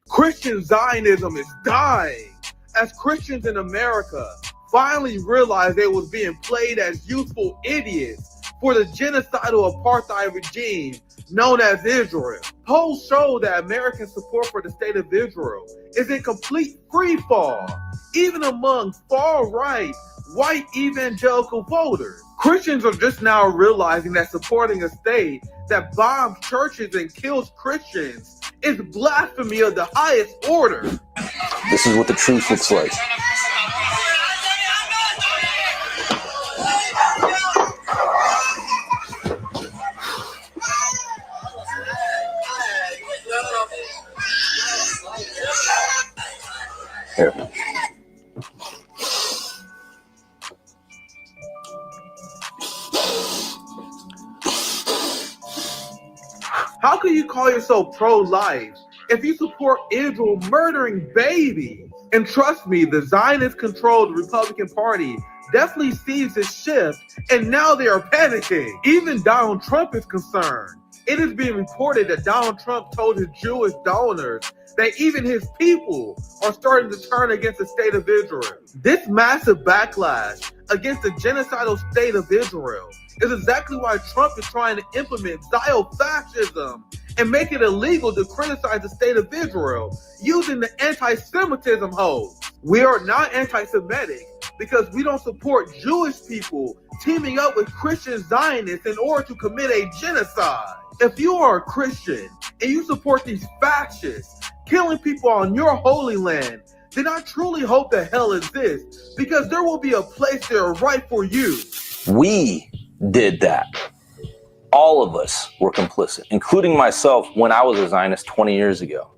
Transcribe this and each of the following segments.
Christian Zionism is dying as Christians in America finally realized they was being played as useful idiots for the genocidal apartheid regime known as Israel. Polls show that American support for the state of Israel is in complete freefall, even among far-right white evangelical voters. Christians are just now realizing that supporting a state that bombs churches and kills Christians is blasphemy of the highest order. This is what the truth looks like. Here. How can you call yourself pro-life if you support Israel murdering babies? And trust me, the Zionist-controlled Republican Party definitely sees this shift, and now they are panicking. Even Donald Trump is concerned. It is being reported that Donald Trump told his Jewish donors that even his people are starting to turn against the state of Israel. This massive backlash against the genocidal state of Israel is exactly why Trump is trying to implement Psyop-fascism and make it illegal to criticize the state of Israel using the anti-Semitism hose. We are not anti-Semitic because we don't support Jewish people teaming up with Christian Zionists in order to commit a genocide. If you are a Christian and you support these fascists killing people on your holy land, then I truly hope that hell exists, because there will be a place there right for you. We did that. All of us were complicit, including myself when I was a Zionist 20 years ago.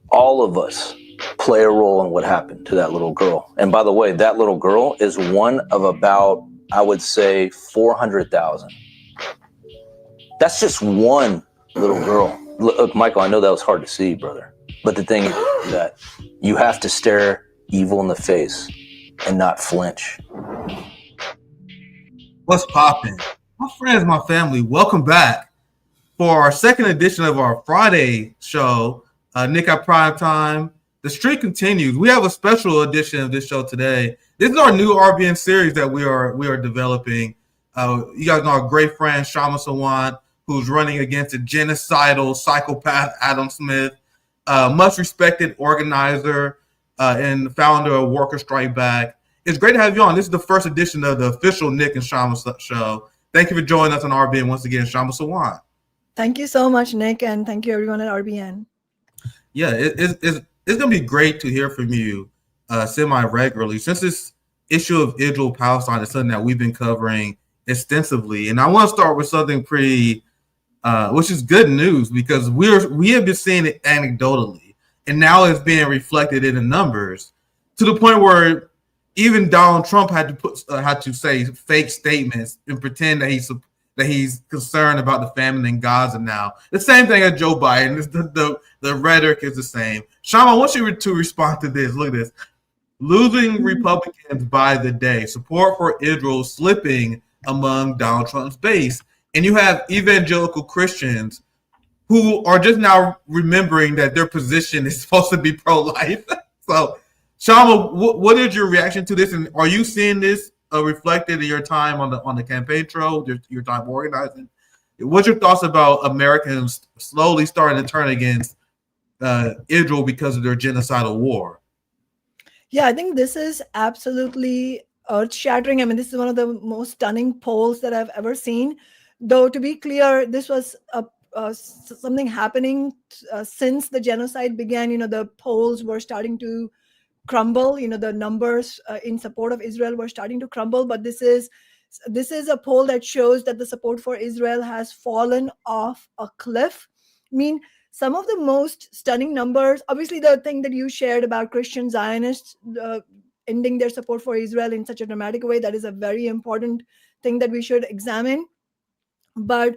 All of us play a role in what happened to that little girl. And by the way, that little girl is one of about, I would say, 400,000. That's just one little girl. Look, Michael, I know that was hard to see, brother. But the thing is that you have to stare evil in the face and not flinch. What's poppin'? My friends, my family, welcome back for our second edition of our Friday show, Nick at Prime Time. The streak continues. We have a special edition of this show today. This is our new RBN series that we are developing. You guys know our great friend Kshama Sawant, who's running against a genocidal psychopath Adam Smith, much respected organizer and founder of Worker Strike Back. It's great to have you on. This is the first edition of the official Nick and Kshama show. Thank you for joining us on RBN once again, Kshama Sawant. Thank you so much, Nick, and thank you everyone at RBN. Yeah, it's going to be great to hear from you semi-regularly, since this issue of Israel-Palestine is something that we've been covering extensively. And I want to start with something pretty, which is good news, because we have been seeing it anecdotally, and now it's being reflected in the numbers to the point where even Donald Trump had to say fake statements and pretend that he's concerned about the famine in Gaza now. The same thing as Joe Biden. The rhetoric is the same. Kshama, I want you to respond to this. Look at this. Losing Republicans by the day. Support for Israel slipping among Donald Trump's base. And you have evangelical Christians who are just now remembering that their position is supposed to be pro-life. So, Kshama, what is your reaction to this? And are you seeing this reflected in your time on the campaign trail, your time organizing? What's your thoughts about Americans slowly starting to turn against Israel because of their genocidal war? Yeah, I think this is absolutely earth-shattering. I mean, this is one of the most stunning polls that I've ever seen. Though, to be clear, this was something happening since the genocide began. You know, the polls were starting to crumble. You know, the numbers in support of Israel were starting to crumble. But this is a poll that shows that the support for Israel has fallen off a cliff. I mean, some of the most stunning numbers, obviously the thing that you shared about Christian Zionists ending their support for Israel in such a dramatic way, that is a very important thing that we should examine. But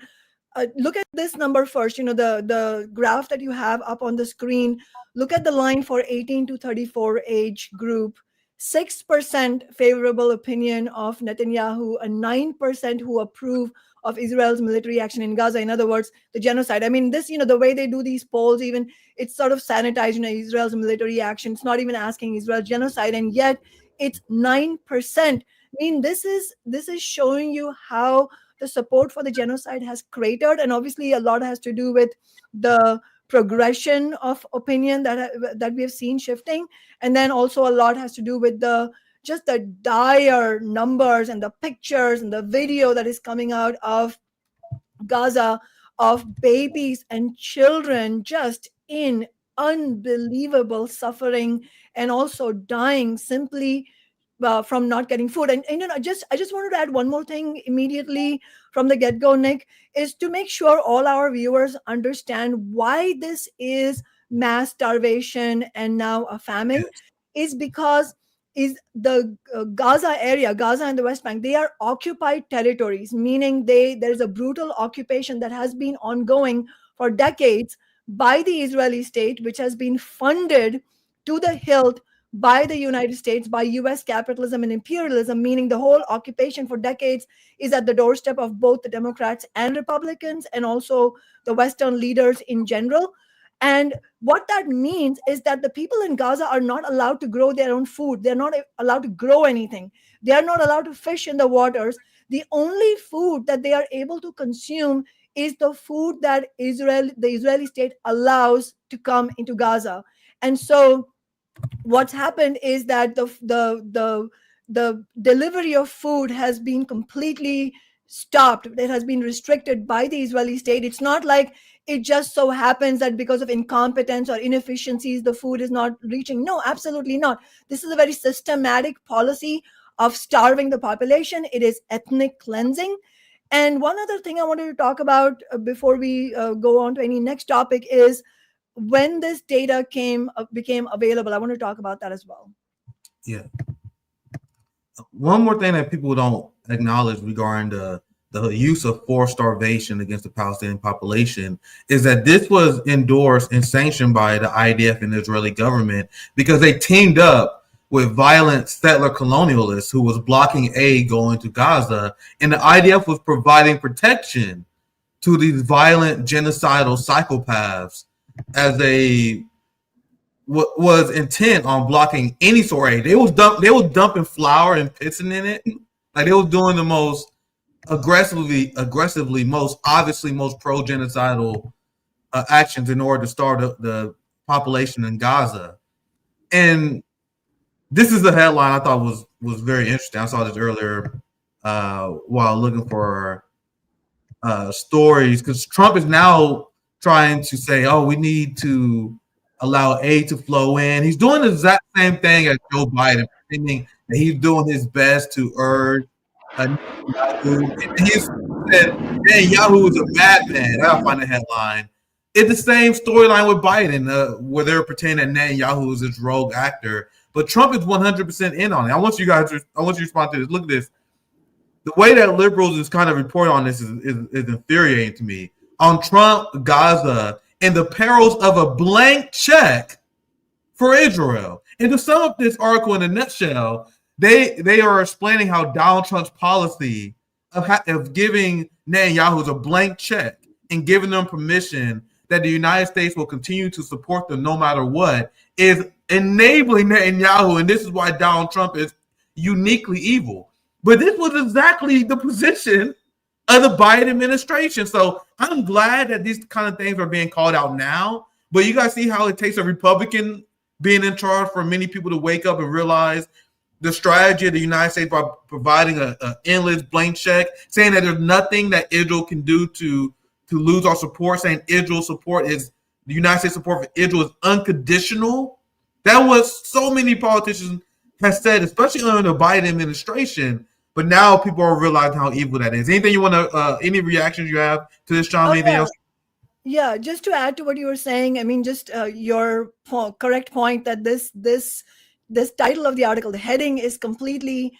look at this number first. You know, the graph that you have up on the screen. Look at the line for 18 to 34 age group. 6% favorable opinion of Netanyahu, and 9% who approve of Israel's military action in Gaza. In other words, the genocide. I mean, this, the way they do these polls, even it's sort of sanitized, Israel's military action. It's not even asking Israel genocide, and yet it's 9%. I mean, this is showing you how the support for the genocide has cratered, and obviously a lot has to do with the progression of opinion that we have seen shifting, and then also a lot has to do with the dire numbers and the pictures and the video that is coming out of Gaza, of babies and children just in unbelievable suffering and also dying simply from not getting food. And I just wanted to add one more thing immediately from the get-go, Nick, is to make sure all our viewers understand why this is mass starvation and now a famine. Is because is the Gaza area, Gaza and the West Bank, they are occupied territories, meaning there's a brutal occupation that has been ongoing for decades by the Israeli state, which has been funded to the hilt by the United States, by US capitalism and imperialism, meaning the whole occupation for decades is at the doorstep of both the Democrats and Republicans and also the Western leaders in general. And what that means is that the people in Gaza are not allowed to grow their own food. They're not allowed to grow anything. They are not allowed to fish in the waters. The only food that they are able to consume is the food that the Israeli state allows to come into Gaza. And so what's happened is that the delivery of food has been completely stopped. It has been restricted by the Israeli state. It's not like it just so happens that because of incompetence or inefficiencies, the food is not reaching. No, absolutely not. This is a very systematic policy of starving the population. It is ethnic cleansing. And one other thing I wanted to talk about before we go on to any next topic is when this data became available. I want to talk about that as well. Yeah. One more thing that people don't acknowledge regarding the use of forced starvation against the Palestinian population is that this was endorsed and sanctioned by the IDF and the Israeli government because they teamed up with violent settler colonialists who was blocking aid going to Gaza, and the IDF was providing protection to these violent genocidal psychopaths as they was intent on blocking any sort of aid. They was dumping flour and pissing in it. Like they was doing the most aggressively, most pro-genocidal actions in order to starve the population in Gaza. And this is the headline I thought was very interesting. I saw this earlier while looking for stories, because Trump is now trying to say, oh, we need to allow aid to flow in. He's doing the exact same thing as Joe Biden, pretending that he's doing his best to urge Yahoo. He said, hey, Yahoo is a madman. I'll find the headline. It's the same storyline with Biden, where they're pretending that Netanyahu is this rogue actor. But Trump is 100% in on it. I want you to respond to this. Look at this. The way that liberals is kind of report on this is infuriating to me. On Trump, Gaza, and the perils of a blank check for Israel. And to sum up this article in a nutshell, they are explaining how Donald Trump's policy of giving Netanyahu a blank check and giving them permission that the United States will continue to support them no matter what is enabling Netanyahu, and this is why Donald Trump is uniquely evil. But this was exactly the position of the Biden administration. So I'm glad that these kind of things are being called out now. But you guys see how it takes a Republican being in charge for many people to wake up and realize the strategy of the United States by providing an endless blank check, saying that there's nothing that Israel can do to lose our support, saying Israel's support is the United States support for Israel is unconditional. That was so many politicians have said, especially under the Biden administration. But now people are realizing how evil that is. Anything you want to, any reactions you have to this, Sean? Anything else? Yeah, just to add to what you were saying, I mean, just your correct point that this title of the article, the heading is completely,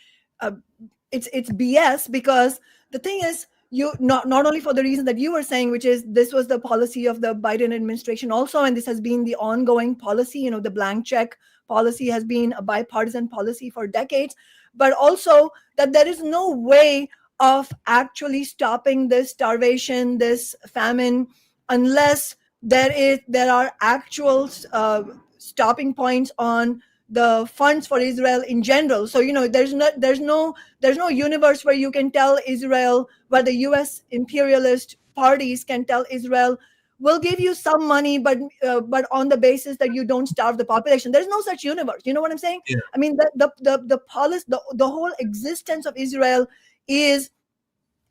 it's BS, because the thing is, you not only for the reason that you were saying, which is this was the policy of the Biden administration also, and this has been the ongoing policy, the blank check policy has been a bipartisan policy for decades, but also that there is no way of actually stopping this starvation, this famine, unless there are actual stopping points on the funds for Israel in general. So there's no universe where you can tell Israel, where the US imperialist parties can tell Israel, we'll give you some money, but on the basis that you don't starve the population. There's no such universe. You know what I'm saying? Yeah. I mean, the policy, the whole existence of Israel is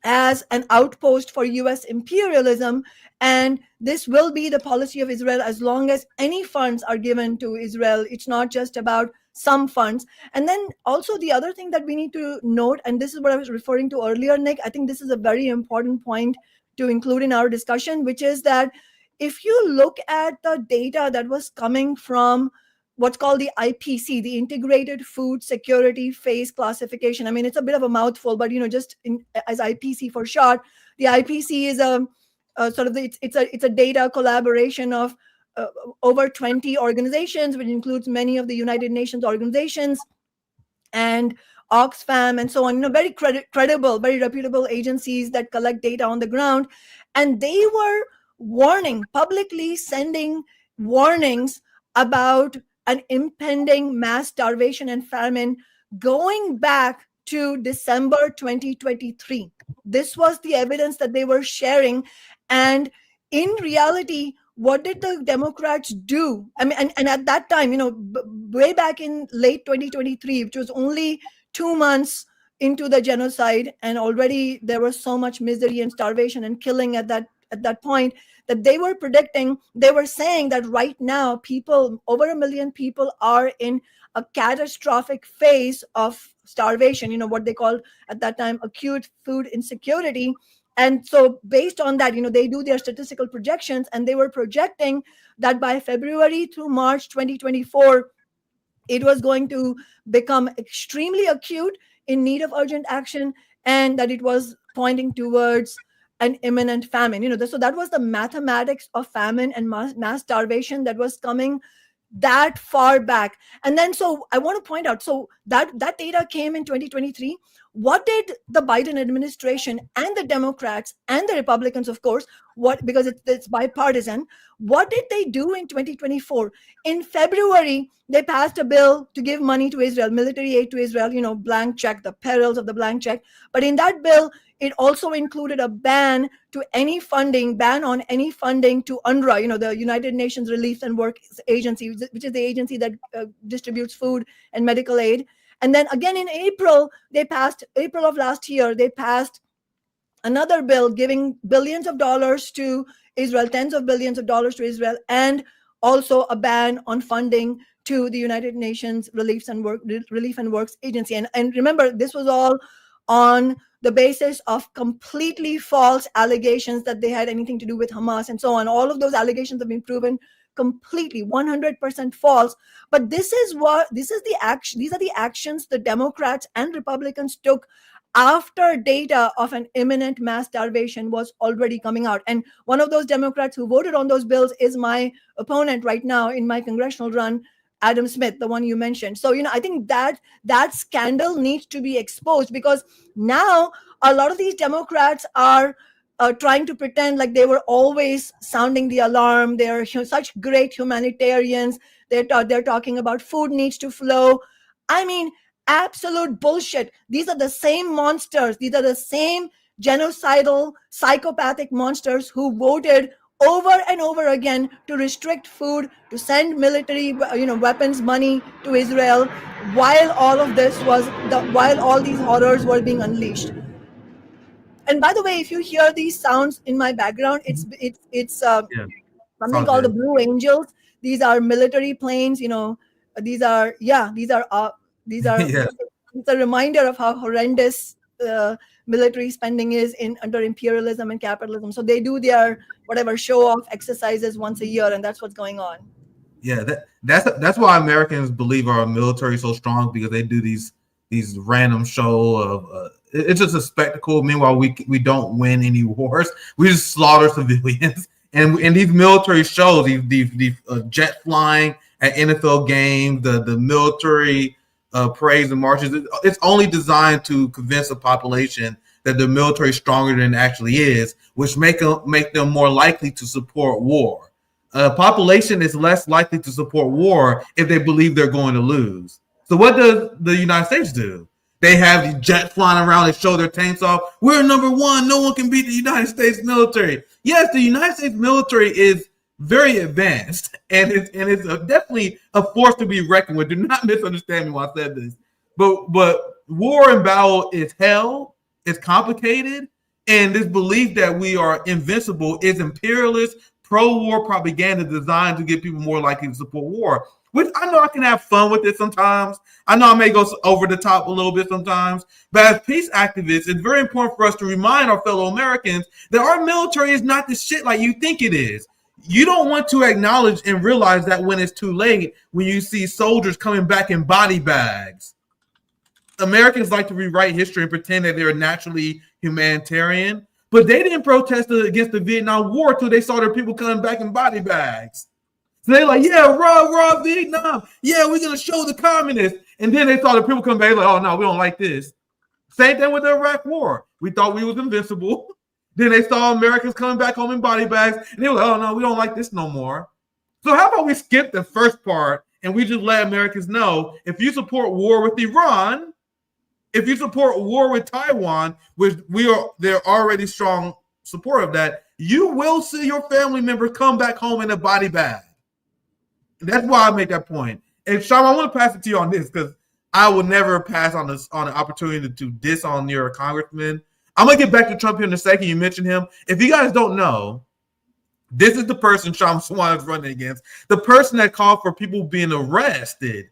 as an outpost for US imperialism, and this will be the policy of Israel as long as any funds are given to Israel. It's not just about some funds. And then also the other thing that we need to note, and this is what I was referring to earlier, Nick, I think this is a very important point to include in our discussion, which is that if you look at the data that was coming from what's called the IPC, the Integrated Food Security Phase Classification. I mean, it's a bit of a mouthful, but just as IPC for short, the IPC is a sort of it's a data collaboration of over 20 organizations, which includes many of the United Nations organizations and Oxfam and so on. Very credible, very reputable agencies that collect data on the ground, and they were publicly sending warnings about an impending mass starvation and famine going back to December 2023. This was the evidence that they were sharing. And in reality, what did the Democrats do? I mean, and at that time, way back in late 2023, which was only 2 months into the genocide, and already there was so much misery and starvation and killing at that point, that they were saying that right now over 1 million people are in a catastrophic phase of starvation, what they called at that time acute food insecurity. And so based on that, they do their statistical projections, and they were projecting that by February through March 2024, it was going to become extremely acute, in need of urgent action, and that it was pointing towards an imminent famine. So that was the mathematics of famine and mass starvation that was coming that far back. And then, so I want to point out, so that data came in 2023. What did the Biden administration and the Democrats and the Republicans, of course, because it's bipartisan, what did they do in 2024? In February, they passed a bill to give money to Israel, military aid to Israel, blank check, the perils of the blank check. But in that bill, it also included a ban on any funding to UNRWA, the United Nations Relief and Work Agency, which is the agency that distributes food and medical aid. And then again in April of last year, they passed another bill giving billions of dollars to Israel, tens of billions of dollars to Israel, and also a ban on funding to the United Nations Relief and Works Agency. And remember, this was all on the basis of completely false allegations that they had anything to do with Hamas and so on. All of those allegations have been proven completely 100% false. But these are the actions the Democrats and Republicans took after data of an imminent mass starvation was already coming out. And one of those Democrats who voted on those bills is my opponent right now in my congressional run, Adam Smith, the one you mentioned. So, I think that scandal needs to be exposed, because now a lot of these Democrats are trying to pretend like they were always sounding the alarm. They're such great humanitarians. They're talking about food needs to flow. I mean, absolute bullshit. These are the same monsters. These are the same genocidal, psychopathic monsters who voted over and over again to restrict food, to send military, weapons, money to Israel, while all these horrors were being unleashed. And by the way, if you hear these sounds in my background, it's something called the Blue Angels. These are military planes. These are it's a reminder of how horrendous military spending is under imperialism and capitalism. So they do their whatever show off exercises once a year, and that's what's going on. Yeah, that's why Americans believe our military is so strong, because they do these random show of it's just a spectacle. Meanwhile, we don't win any wars. We just slaughter civilians. And in these military shows, these jet flying, at NFL games, the military parades and marches. It's only designed to convince the population that the military is stronger than it actually is, which make them more likely to support war. Population is less likely to support war if they believe they're going to lose. So what does the United States do? They have these jets flying around and show their tanks off. We're number one. No one can beat the United States military. Yes, the United States military is very advanced, and it's definitely a force to be reckoned with. Do not misunderstand me when I said this. But war and battle is hell. It's complicated, and this belief that we are invincible is imperialist, pro-war propaganda designed to get people more likely to support war. Which I know I can have fun with it sometimes. I know I may go over the top a little bit sometimes. But as peace activists, it's very important for us to remind our fellow Americans that our military is not the shit like you think it is. You don't want to acknowledge and realize that when it's too late, when you see soldiers coming back in body bags. Americans like to rewrite history and pretend that they're naturally humanitarian. But they didn't protest against the Vietnam War until they saw their people coming back in body bags. So they're like, yeah, raw Vietnam. Yeah, we're going to show the communists. And then they saw the people come back like, oh, no, we don't like this. Same thing with the Iraq War. We thought we was invincible. Then they saw Americans coming back home in body bags. And they were like, oh, no, we don't like this no more. So how about we skip the first part and we just let Americans know if you support war with Iran, if you support war with Taiwan, which they're already strong support of that, you will see your family members come back home in a body bag. That's why I make that point. And Kshama, I want to pass it to you on this because I will never pass on an opportunity to diss on your congressman. I'm gonna get back to Trump here in a second. You mentioned him. If you guys don't know, this is the person Kshama Sawant is running against. The person that called for people being arrested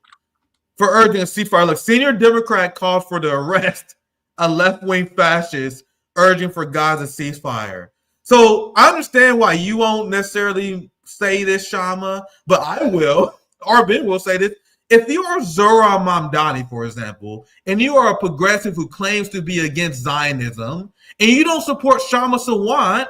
for urging a ceasefire. Look, senior Democrat called for the arrest of left-wing fascists urging for Gaza ceasefire. So I understand why you won't necessarily say this, Kshama, but I will. RBN will say this. If you are Zohran Mamdani, for example, and you are a progressive who claims to be against Zionism, and you don't support Kshama Sawant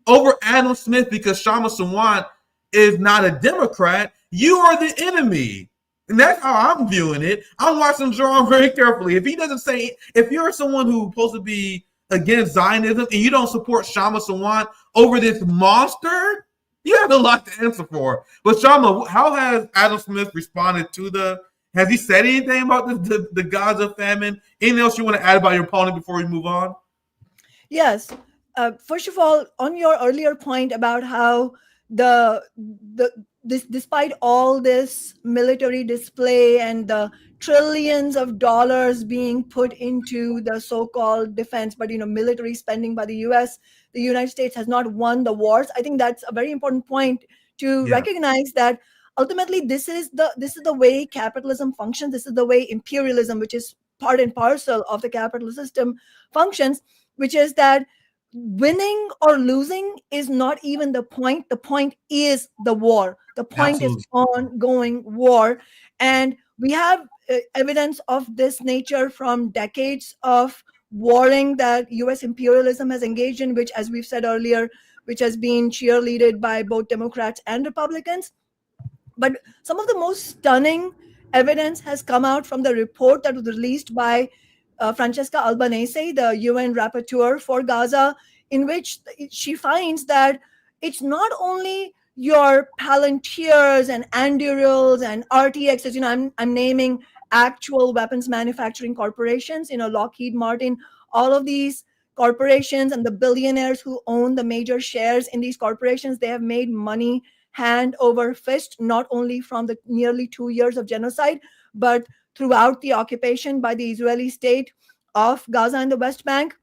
over Adam Smith because Kshama Sawant is not a Democrat, you are the enemy. And that's how I'm viewing it. I'm watching Zohran very carefully. If he doesn't say, if you're someone who's supposed to be against Zionism and you don't support Kshama Sawant over this monster, you have a lot to answer for. But Kshama, how has Adam Smith responded to has he said anything about the Gaza famine? Anything else you want to add about your opponent before we move on? Yes. First of all, on your earlier point about how despite all this military display and the trillions of dollars being put into the so-called defense, but military spending by the U.S., the United States has not won the wars. I think that's a very important point to recognize that ultimately this is the way capitalism functions. This is the way imperialism, which is part and parcel of the capitalist system, functions, which is that winning or losing is not even the point. The point is the war. The point is ongoing war. And we have evidence of this nature from decades of warring that U.S. imperialism has engaged in, which, as we've said earlier, which has been cheerleaded by both Democrats and Republicans. But some of the most stunning evidence has come out from the report that was released by Francesca Albanese, the UN rapporteur for Gaza, in which she finds that it's not only your Palantirs and Andurils and RTXs, I'm naming actual weapons manufacturing corporations, Lockheed Martin, all of these corporations and the billionaires who own the major shares in these corporations, they have made money hand over fist, not only from the nearly 2 years of genocide, but throughout the occupation by the Israeli state of Gaza and the West Bank.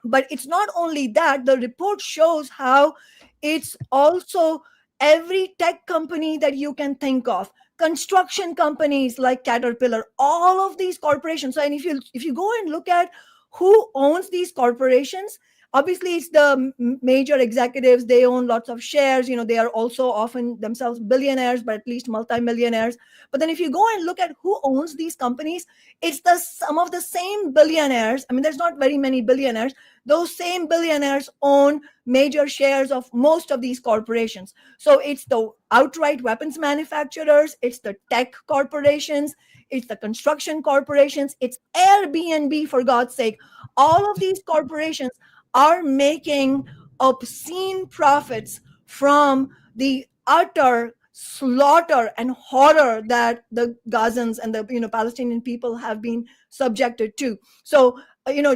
But it's not only that, the report shows how it's also every tech company that you can think of, construction companies like Caterpillar, all of these corporations. So, and if you go and look at who owns these corporations, Obviously, it's the major executives. They own lots of shares. They are also often themselves billionaires, but at least multimillionaires. But then if you go and look at who owns these companies, it's some of the same billionaires. I mean, there's not very many billionaires. Those same billionaires own major shares of most of these corporations. So it's the outright weapons manufacturers, it's the tech corporations, it's the construction corporations, it's Airbnb, for God's sake. All of these corporations are making obscene profits from the utter slaughter and horror that the Gazans and the Palestinian people have been subjected to. So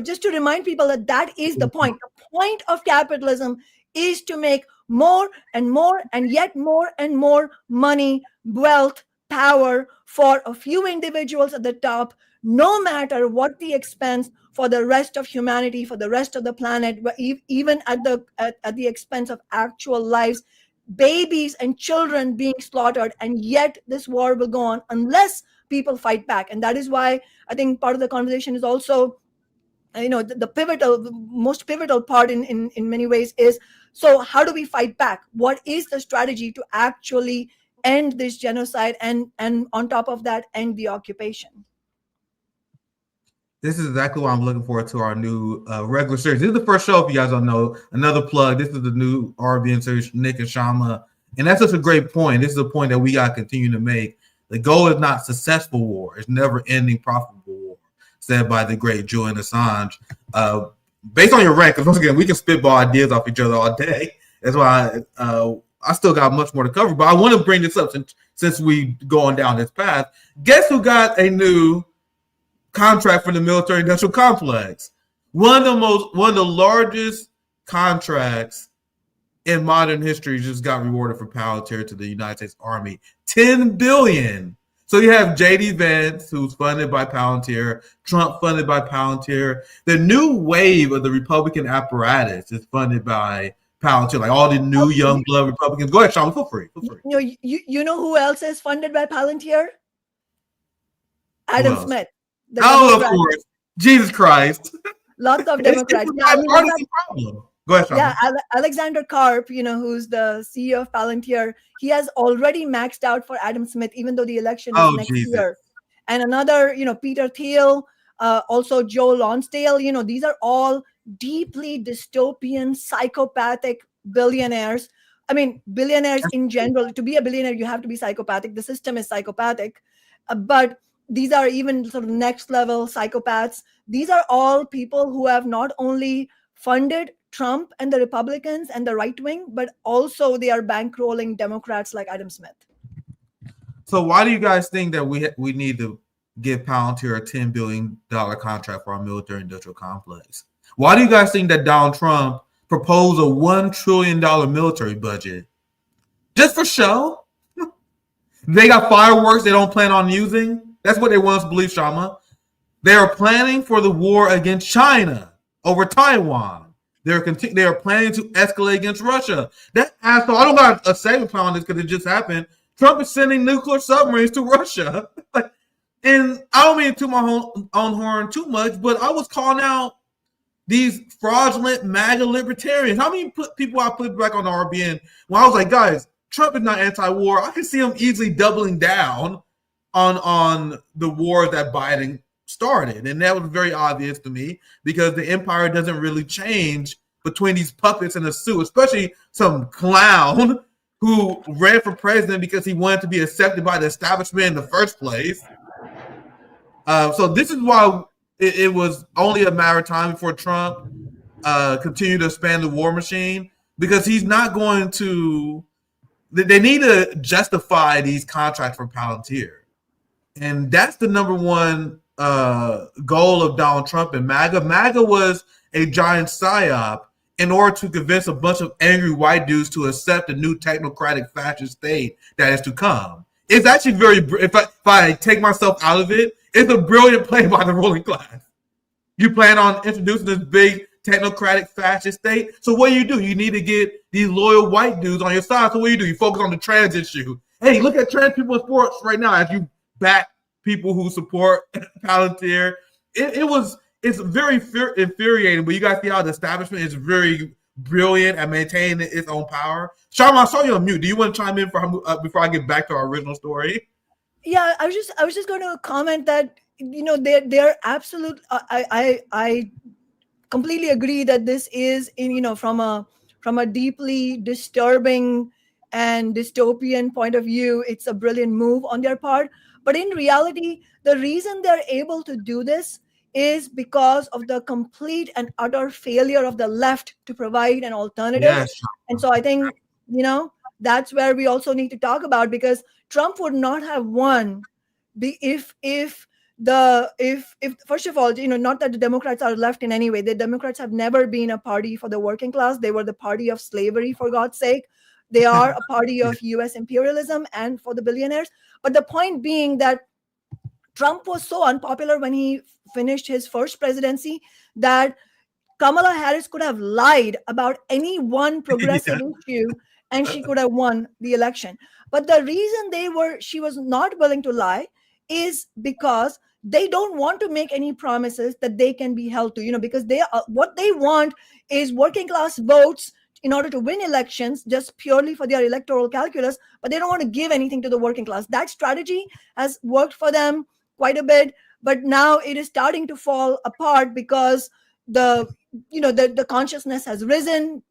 just to remind people that is the point. The point of capitalism is to make more and more and yet more and more money, wealth, power for a few individuals at the top, no matter what the expense for the rest of humanity, for the rest of the planet, even at the expense of actual lives, babies and children being slaughtered. And yet this war will go on unless people fight back. And that is why I think part of the conversation is also, the most pivotal part in many ways is, so how do we fight back? What is the strategy to actually end this genocide and on top of that, end the occupation? This is exactly why I'm looking forward to our new regular series. This is the first show, if you guys don't know. Another plug. This is the new RBN series, Nick and Kshama. And that's such a great point. This is a point that we got to continue to make. The goal is not successful war. It's never ending profitable war, said by the great Julian Assange. Based on your rank, because once again, we can spitball ideas off each other all day. That's why I still got much more to cover. But I want to bring this up since we going down this path. Guess who got a new contract for the military industrial complex? One of the largest contracts in modern history just got rewarded for Palantir to the United States Army. $10 billion. So you have J.D. Vance, who's funded by Palantir, Trump funded by Palantir. The new wave of the Republican apparatus is funded by Palantir, like all the new young blood Republicans. Go ahead, Sean, feel free. You know who else is funded by Palantir? Adam Smith. Oh, of course. Jesus Christ. Lots of Democrats. Problem. Go ahead, Sean. Yeah, Alexander Karp, who's the CEO of Palantir, he has already maxed out for Adam Smith, even though the election is next year. And another, Peter Thiel, also Joe Lonsdale, these are all deeply dystopian, psychopathic billionaires. I mean, billionaires in general. To be a billionaire, you have to be psychopathic. The system is psychopathic. But these are even sort of next level psychopaths. These are all people who have not only funded Trump and the Republicans and the right wing, but also they are bankrolling Democrats like Adam Smith. So why do you guys think that we need to give Palantir a $10 billion contract for our military industrial complex? Why do you guys think that Donald Trump proposed a $1 trillion military budget? Just for show? They got fireworks they don't plan on using? That's what they want us to believe, Kshama. They are planning for the war against China over Taiwan. They are planning to escalate against Russia. That asshole, I don't got a saving plan on this because it just happened. Trump is sending nuclear submarines to Russia. And I don't mean to my own horn too much, but I was calling out these fraudulent MAGA libertarians. How many people I put back on the RBN when I was like, guys, Trump is not anti-war. I can see him easily doubling down on the war that Biden started. And that was very obvious to me because the empire doesn't really change between these puppets in a suit, especially some clown who ran for president because he wanted to be accepted by the establishment in the first place. So this is why it was only a matter of time before Trump continued to expand the war machine, because he's not going to – they need to justify these contracts for Palantir. And that's the number one goal of Donald Trump and MAGA. MAGA was a giant psyop in order to convince a bunch of angry white dudes to accept the new technocratic fascist state that is to come. It's actually very, if I take myself out of it, it's a brilliant play by the ruling class. You plan on introducing this big technocratic fascist state. So what do? You need to get these loyal white dudes on your side. So what do? You focus on the trans issue. Hey, look at trans people in sports right now as you back people who support Palantir. It was it's very infuriating, but you guys see how the establishment is very brilliant at maintaining its own power. Kshama, I saw you on mute. Do you want to chime in before I get back to our original story? Yeah, I was just going to comment that they're absolute. I completely agree that this is from a deeply disturbing and dystopian point of view, it's a brilliant move on their part. But in reality, the reason they're able to do this is because of the complete and utter failure of the left to provide an alternative. Yes. And so I think, that's where we also need to talk about, because Trump would not have won if first of all, not that the Democrats are left in any way. The Democrats have never been a party for the working class. They were the party of slavery, for God's sake. They are a party of US imperialism and for the billionaires. But the point being that Trump was so unpopular when he finished his first presidency that Kamala Harris could have lied about any one progressive issue and she could have won the election. But the reason she was not willing to lie is because they don't want to make any promises that they can be held to, because what they want is working class votes in order to win elections, just purely for their electoral calculus, but they don't want to give anything to the working class. That strategy has worked for them quite a bit, but now it is starting to fall apart because the consciousness has risen.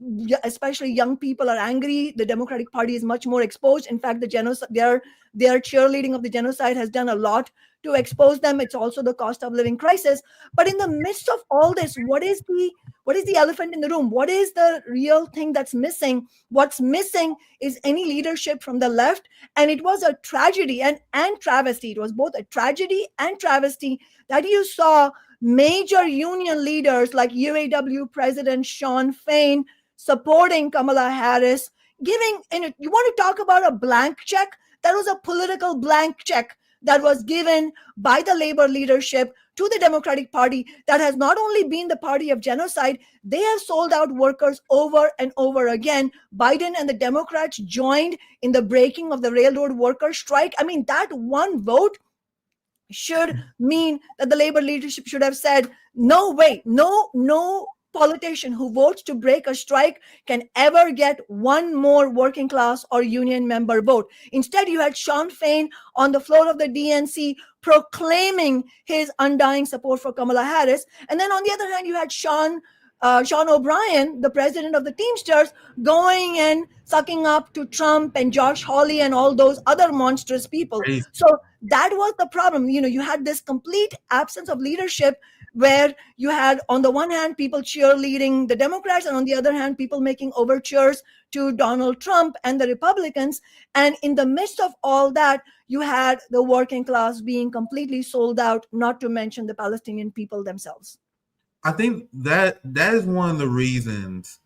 Especially young people are angry. The Democratic Party is much more exposed. In fact, the genocide, their cheerleading of the genocide has done a lot to expose them. It's also the cost of living crisis. But in the midst of all this, what is the elephant in the room? What is the real thing that's missing? What's missing is any leadership from the left. And it was a tragedy and travesty. It was both a tragedy and travesty that you saw major union leaders like UAW President Sean Fain supporting Kamala Harris, giving, and you want to talk about a blank check? That was a political blank check that was given by the labor leadership to the Democratic Party that has not only been the party of genocide, they have sold out workers over and over again. Biden and the Democrats joined in the breaking of the railroad worker strike. I mean, that one vote should mean that the labor leadership should have said, no way, no politician who votes to break a strike can ever get one more working class or union member vote. Instead, you had Sean Fain on the floor of the DNC proclaiming his undying support for Kamala Harris. And then on the other hand, you had Sean O'Brien, the president of the Teamsters, going and sucking up to Trump and Josh Hawley and all those other monstrous people. So that was the problem. You had this complete absence of leadership where you had, on the one hand, people cheerleading the Democrats, and on the other hand, people making overtures to Donald Trump and the Republicans. And in the midst of all that, you had the working class being completely sold out, not to mention the Palestinian people themselves. I think that is one of the reasons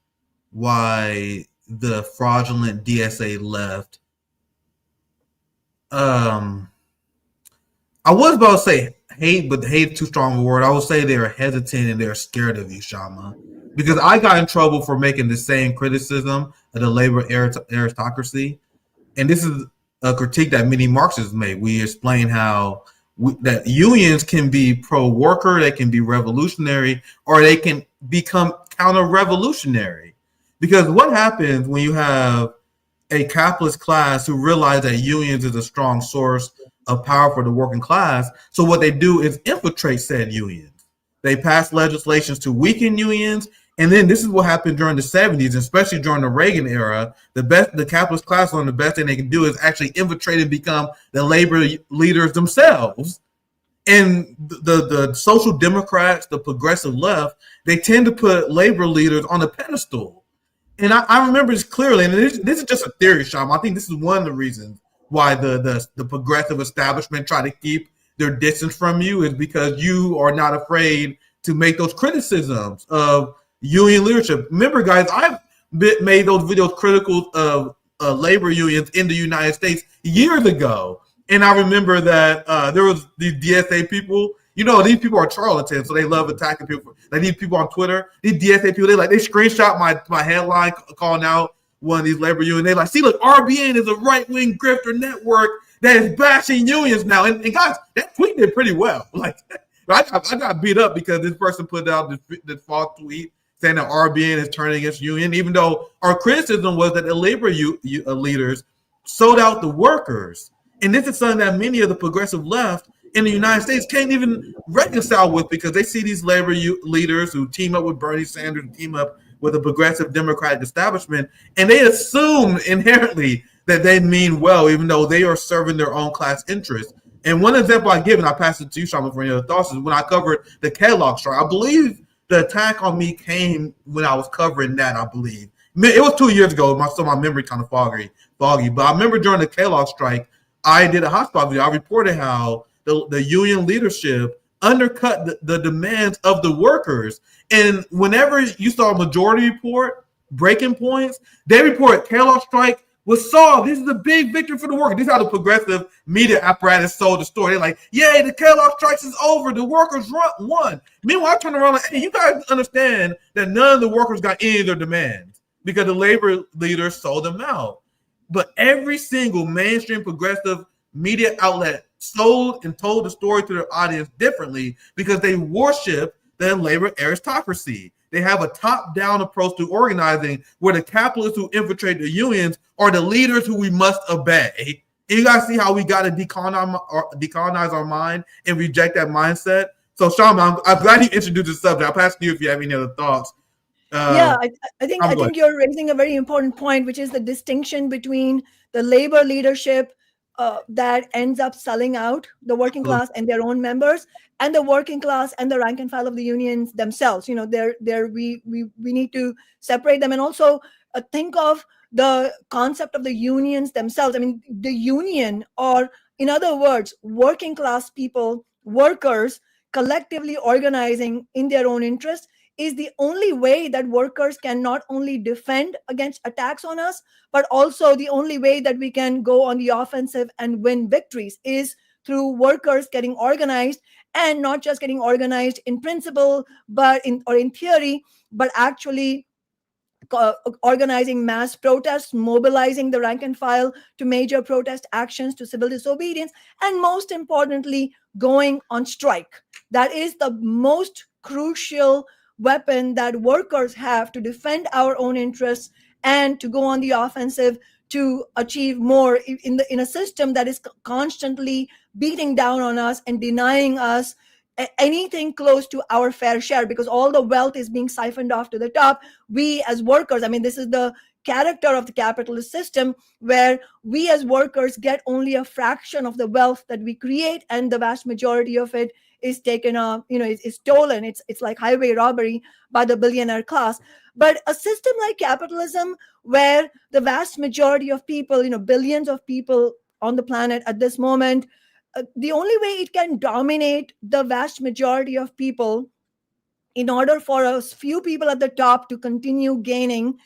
why the fraudulent DSA left. I was about to say hate, but hate is too strong a word. I would say they're hesitant and they're scared of you, Kshama, because I got in trouble for making the same criticism of the labor aristocracy, and this is a critique that many Marxists made. We explain how that unions can be pro-worker, they can be revolutionary, or they can become counter-revolutionary. Because what happens when you have a capitalist class who realize that unions is a strong source of power for the working class? So what they do is infiltrate said unions. They pass legislations to weaken unions, and then this is what happened during the 70s, especially during the Reagan era. The capitalist class, one of the best thing they can do is actually infiltrate and become the labor leaders themselves. And the social democrats, the progressive left, they tend to put labor leaders on a pedestal. And I remember this clearly, and this is just a theory, Kshama. I think this is one of the reasons why the progressive establishment try to keep their distance from you, is because you are not afraid to make those criticisms of union leadership. Remember, guys, I've made those videos critical of labor unions in the United States years ago. And I remember that there was these DSA people. These people are charlatans, so they love attacking people. Like these people on Twitter, these DSA people, they screenshot my headline calling out one of these labor unions. They like, see, look, RBN is a right-wing grifter network that is bashing unions now. And guys, that tweet did pretty well. Like, I got beat up because this person put out this false tweet saying that RBN is turning against union, even though our criticism was that the labor leaders sold out the workers. And this is something that many of the progressive left in the United States can't even reconcile with, because they see these labor leaders who team up with Bernie Sanders, team up with a progressive Democratic establishment, and they assume inherently that they mean well, even though they are serving their own class interests. And one example I give, and I pass it to you, Kshama, for any other thoughts, is when I covered the Kellogg strike. I believe the attack on me came when I was covering that, I believe. It was 2 years ago, so my memory kind of foggy. But I remember during the Kellogg strike, I did a hotspot video. I reported how the union leadership undercut the demands of the workers. And whenever you saw a majority report, breaking points, they report Kellogg strike was solved. This is a big victory for the workers. This is how the progressive media apparatus sold the story. They're like, yay, the Kellogg strikes is over. The workers won. Meanwhile, I turn around like, hey, you guys understand that none of the workers got any of their demands because the labor leaders sold them out. But every single mainstream progressive media outlet sold and told the story to their audience differently because they worship the labor aristocracy. They have a top-down approach to organizing where the capitalists who infiltrate the unions are the leaders who we must obey. And you guys see how we got to decolonize our mind and reject that mindset? So, Kshama, I'm glad you introduced the subject. I'll pass to you if you have any other thoughts. I think you're raising a very important point, which is the distinction between the labor leadership that ends up selling out the working class and their own members, and the working class and the rank and file of the unions themselves. We need to separate them, and also think of the concept of the unions themselves. I mean, the union, or in other words, working class people, workers collectively organizing in their own interest, is the only way that workers can not only defend against attacks on us, but also the only way that we can go on the offensive and win victories is through workers getting organized, and not just getting organized in principle, but in theory, but actually organizing mass protests, mobilizing the rank and file to major protest actions, to civil disobedience, and most importantly, going on strike. That is the most crucial weapon that workers have to defend our own interests and to go on the offensive to achieve more in a system that is constantly beating down on us and denying us anything close to our fair share, because all the wealth is being siphoned off to the top. We as workers, I mean, this is the character of the capitalist system, where we as workers get only a fraction of the wealth that we create, and the vast majority of it is taken off, is stolen. It's like highway robbery by the billionaire class. But a system like capitalism, where the vast majority of people, billions of people on the planet at this moment, the only way it can dominate the vast majority of people, in order for a few people at the top to continue gaining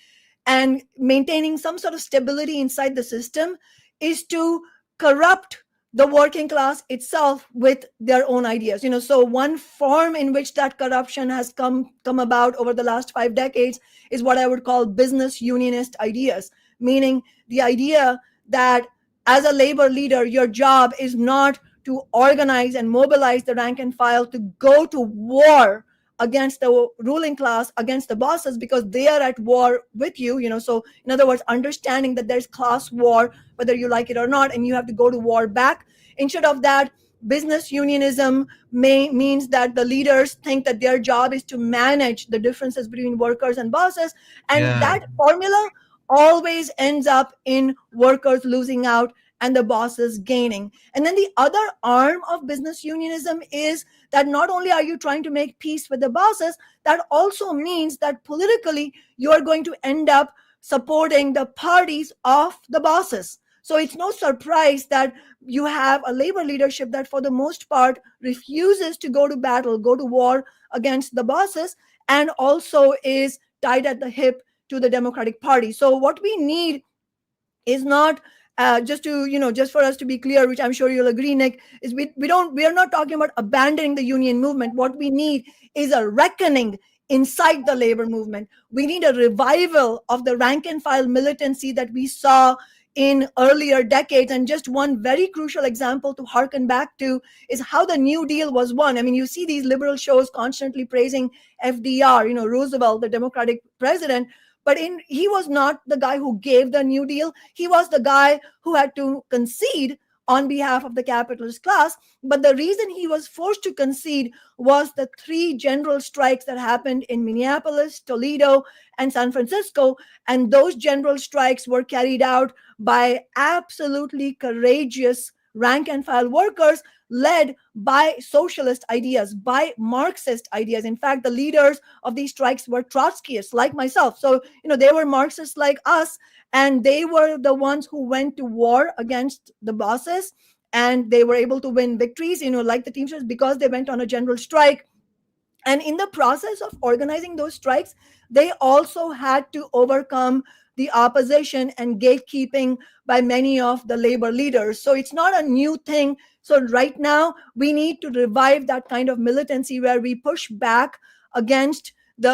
and maintaining some sort of stability inside the system, is to corrupt the working class itself with their own ideas. So one form in which that corruption has come about over the last 5 decades is what I would call business unionist ideas, meaning the idea that as a labor leader, your job is not to organize and mobilize the rank and file to go to war against the ruling class, against the bosses, because they are at war with you. So in other words, understanding that there's class war, whether you like it or not, and you have to go to war back. Instead of that, business unionism means that the leaders think that their job is to manage the differences between workers and bosses, and that formula always ends up in workers losing out and the bosses gaining. And then the other arm of business unionism is that not only are you trying to make peace with the bosses, that also means that politically you are going to end up supporting the parties of the bosses. So it's no surprise that you have a labor leadership that for the most part refuses to go to battle, go to war against the bosses, and also is tied at the hip to the Democratic Party. So what we need is not just for us to be clear, which I'm sure you'll agree, Nick, is we are not talking about abandoning the union movement. What we need is a reckoning inside the labor movement. We need a revival of the rank and file militancy that we saw in earlier decades. And just one very crucial example to harken back to is how the New Deal was won. I mean, you see these liberal shows constantly praising FDR, Roosevelt, the Democratic president, but he was not the guy who gave the New Deal. He was the guy who had to concede on behalf of the capitalist class. But the reason he was forced to concede was the 3 general strikes that happened in Minneapolis, Toledo, and San Francisco. And those general strikes were carried out by absolutely courageous rank and file workers led by socialist ideas, by Marxist ideas. In fact, the leaders of these strikes were Trotskyists like myself. So, they were Marxists like us, and they were the ones who went to war against the bosses, and they were able to win victories, like the Teamsters, because they went on a general strike. And in the process of organizing those strikes, they also had to overcome the opposition and gatekeeping by many of the labor leaders. So it's not a new thing. So right now, we need to revive that kind of militancy where we push back against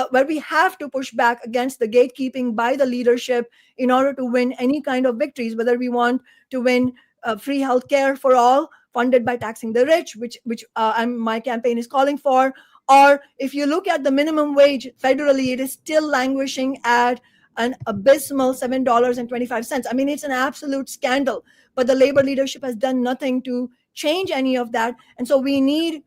where we have to push back against the gatekeeping by the leadership in order to win any kind of victories, whether we want to win free healthcare for all, funded by taxing the rich, which my campaign is calling for. Or if you look at the minimum wage federally, it is still languishing at an abysmal $7.25. I mean, it's an absolute scandal, but the labor leadership has done nothing to change any of that. And so we need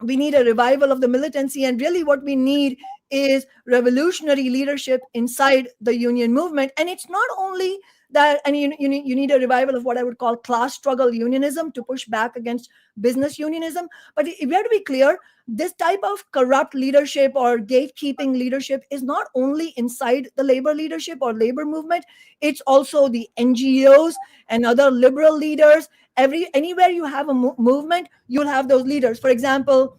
a revival of the militancy. And really what we need is revolutionary leadership inside the union movement. And it's not only that, and you need a revival of what I would call class struggle unionism to push back against business unionism. But if we have to be clear, this type of corrupt leadership or gatekeeping leadership is not only inside the labor leadership or labor movement, it's also the NGOs and other liberal leaders. Anywhere you have a movement, you'll have those leaders. For example,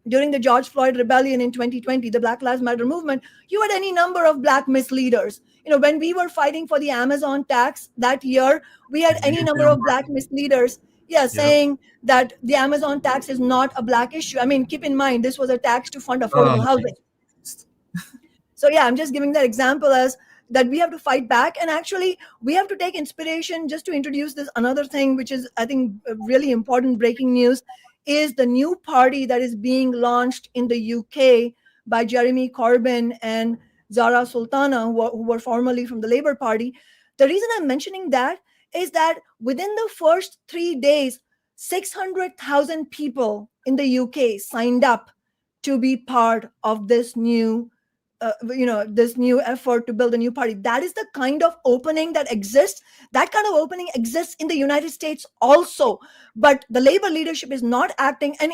during the George Floyd rebellion in 2020, the Black Lives Matter movement, you had any number of black misleaders. When we were fighting for the Amazon tax that year, we had any number of black misleaders, saying that the Amazon tax is not a black issue. I mean, keep in mind, this was a tax to fund affordable housing. So I'm just giving that example as that we have to fight back. And actually, we have to take inspiration. Just to introduce this another thing, which is, I think, really important breaking news, is the new party that is being launched in the UK by Jeremy Corbyn and Zara Sultana, who were formerly from the Labour Party. The reason I'm mentioning that is that within the first 3 days, 600,000 people in the UK signed up to be part of this new this new effort to build a new party. That is the kind of opening that exists. That kind of opening exists in the United States also. But the labor leadership is not acting. And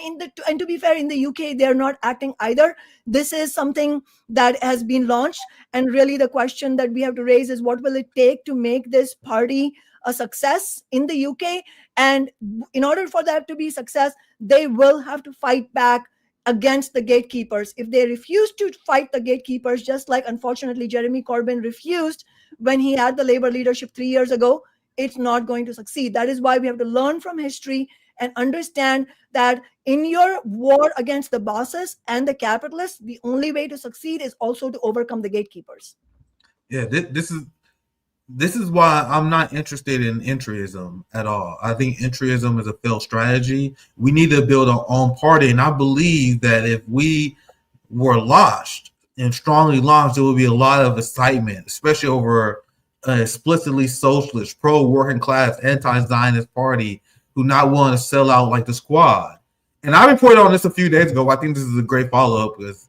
to be fair, in the UK, they're not acting either. This is something that has been launched. And really the question that we have to raise is, what will it take to make this party a success in the UK? And in order for that to be a success, they will have to fight back against the gatekeepers. If they refuse to fight the gatekeepers, just like unfortunately Jeremy Corbyn refused when he had the labor leadership 3 years ago, it's not going to succeed. That is why we have to learn from history and understand that in your war against the bosses and the capitalists, the only way to succeed is also to overcome the gatekeepers. Yeah, this is why I'm not interested in entryism at all. I think entryism is a failed strategy. We need to build our own party. And I believe that if we were launched and strongly launched, there would be a lot of excitement, especially over an explicitly socialist, pro-working class, anti-Zionist party who not willing to sell out like the Squad. And I reported on this a few days ago. I think this is a great follow-up because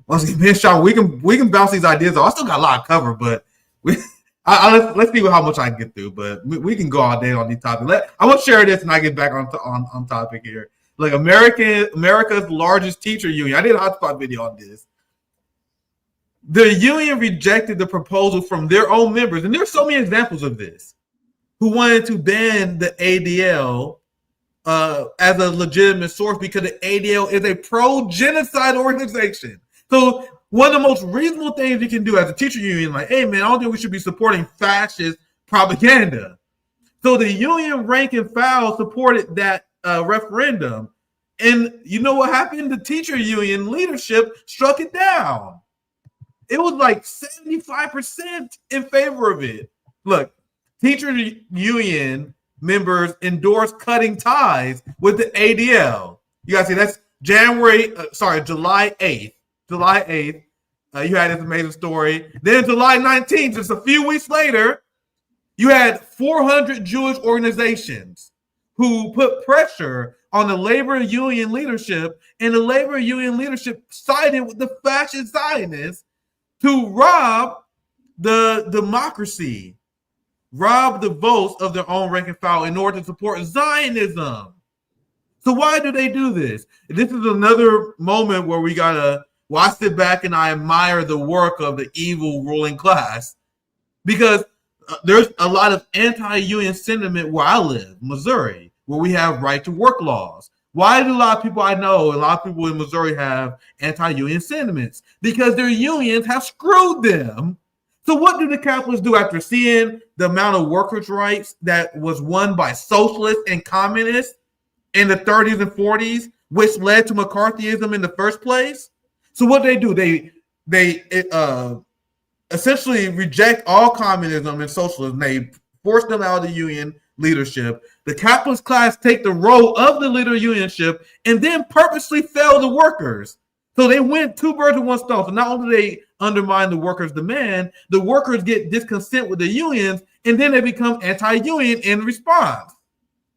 once again, Sean, we can bounce these ideas off. I still got a lot of cover, but let's see how much I can get through, but we can go all day on these topics. I want to share this and I get back on topic here. Like America's largest teacher union. I did a hotspot video on this. The union rejected the proposal from their own members, and there's so many examples of this, who wanted to ban the ADL as a legitimate source because the ADL is a pro-genocide organization. So one of the most reasonable things you can do as a teacher union, like, hey, man, I don't think we should be supporting fascist propaganda. So the union rank and file supported that referendum. And you know what happened? The teacher union leadership struck it down. It was like 75% in favor of it. Look, teacher union members endorsed cutting ties with the ADL. You guys see that's July 8th. July 8th. You had this amazing story. Then July 19th, just a few weeks later, you had 400 Jewish organizations who put pressure on the labor union leadership, and the labor union leadership sided with the fascist Zionists to rob the democracy, rob the votes of their own rank and file in order to support Zionism. So why do they do this? This is another moment where I sit back and I admire the work of the evil ruling class, because there's a lot of anti-union sentiment where I live, Missouri, where we have right to work laws. Why do a lot of people I know, a lot of people in Missouri have anti-union sentiments? Because their unions have screwed them. So what do the capitalists do after seeing the amount of workers' rights that was won by socialists and communists in the 30s and 40s, which led to McCarthyism in the first place? So what they do, they essentially reject all communism and socialism. They force them out of the union leadership. The capitalist class take the role of the leader unionship and then purposely fail the workers. So they win two birds with one stone. So not only do they undermine the workers' demand, the workers get discontent with the unions, and then they become anti-union in response.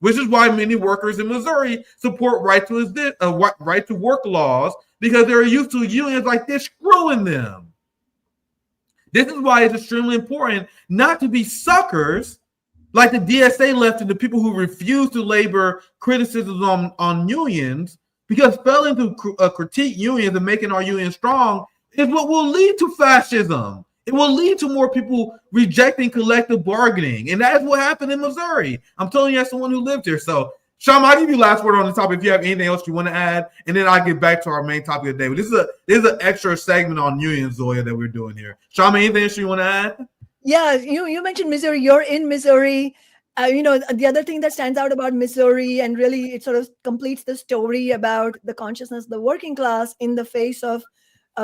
Which is why many workers in Missouri support right to work laws, because they're used to unions like this screwing them. This is why it's extremely important not to be suckers like the DSA left and the people who refuse to labor criticisms on unions, because failing to critique unions and making our unions strong is what will lead to fascism. It will lead to more people rejecting collective bargaining. And that's what happened in Missouri. I'm telling you as someone who lived here. So, Kshama, I'll give you last word on the topic if you have anything else you want to add, and then I'll get back to our main topic of the day. But this is an extra segment on unions, Zoya, that we're doing here. Kshama, anything else you want to add? Yeah, you mentioned Missouri. You're in Missouri. The other thing that stands out about Missouri, and really it sort of completes the story about the consciousness of the working class in the face of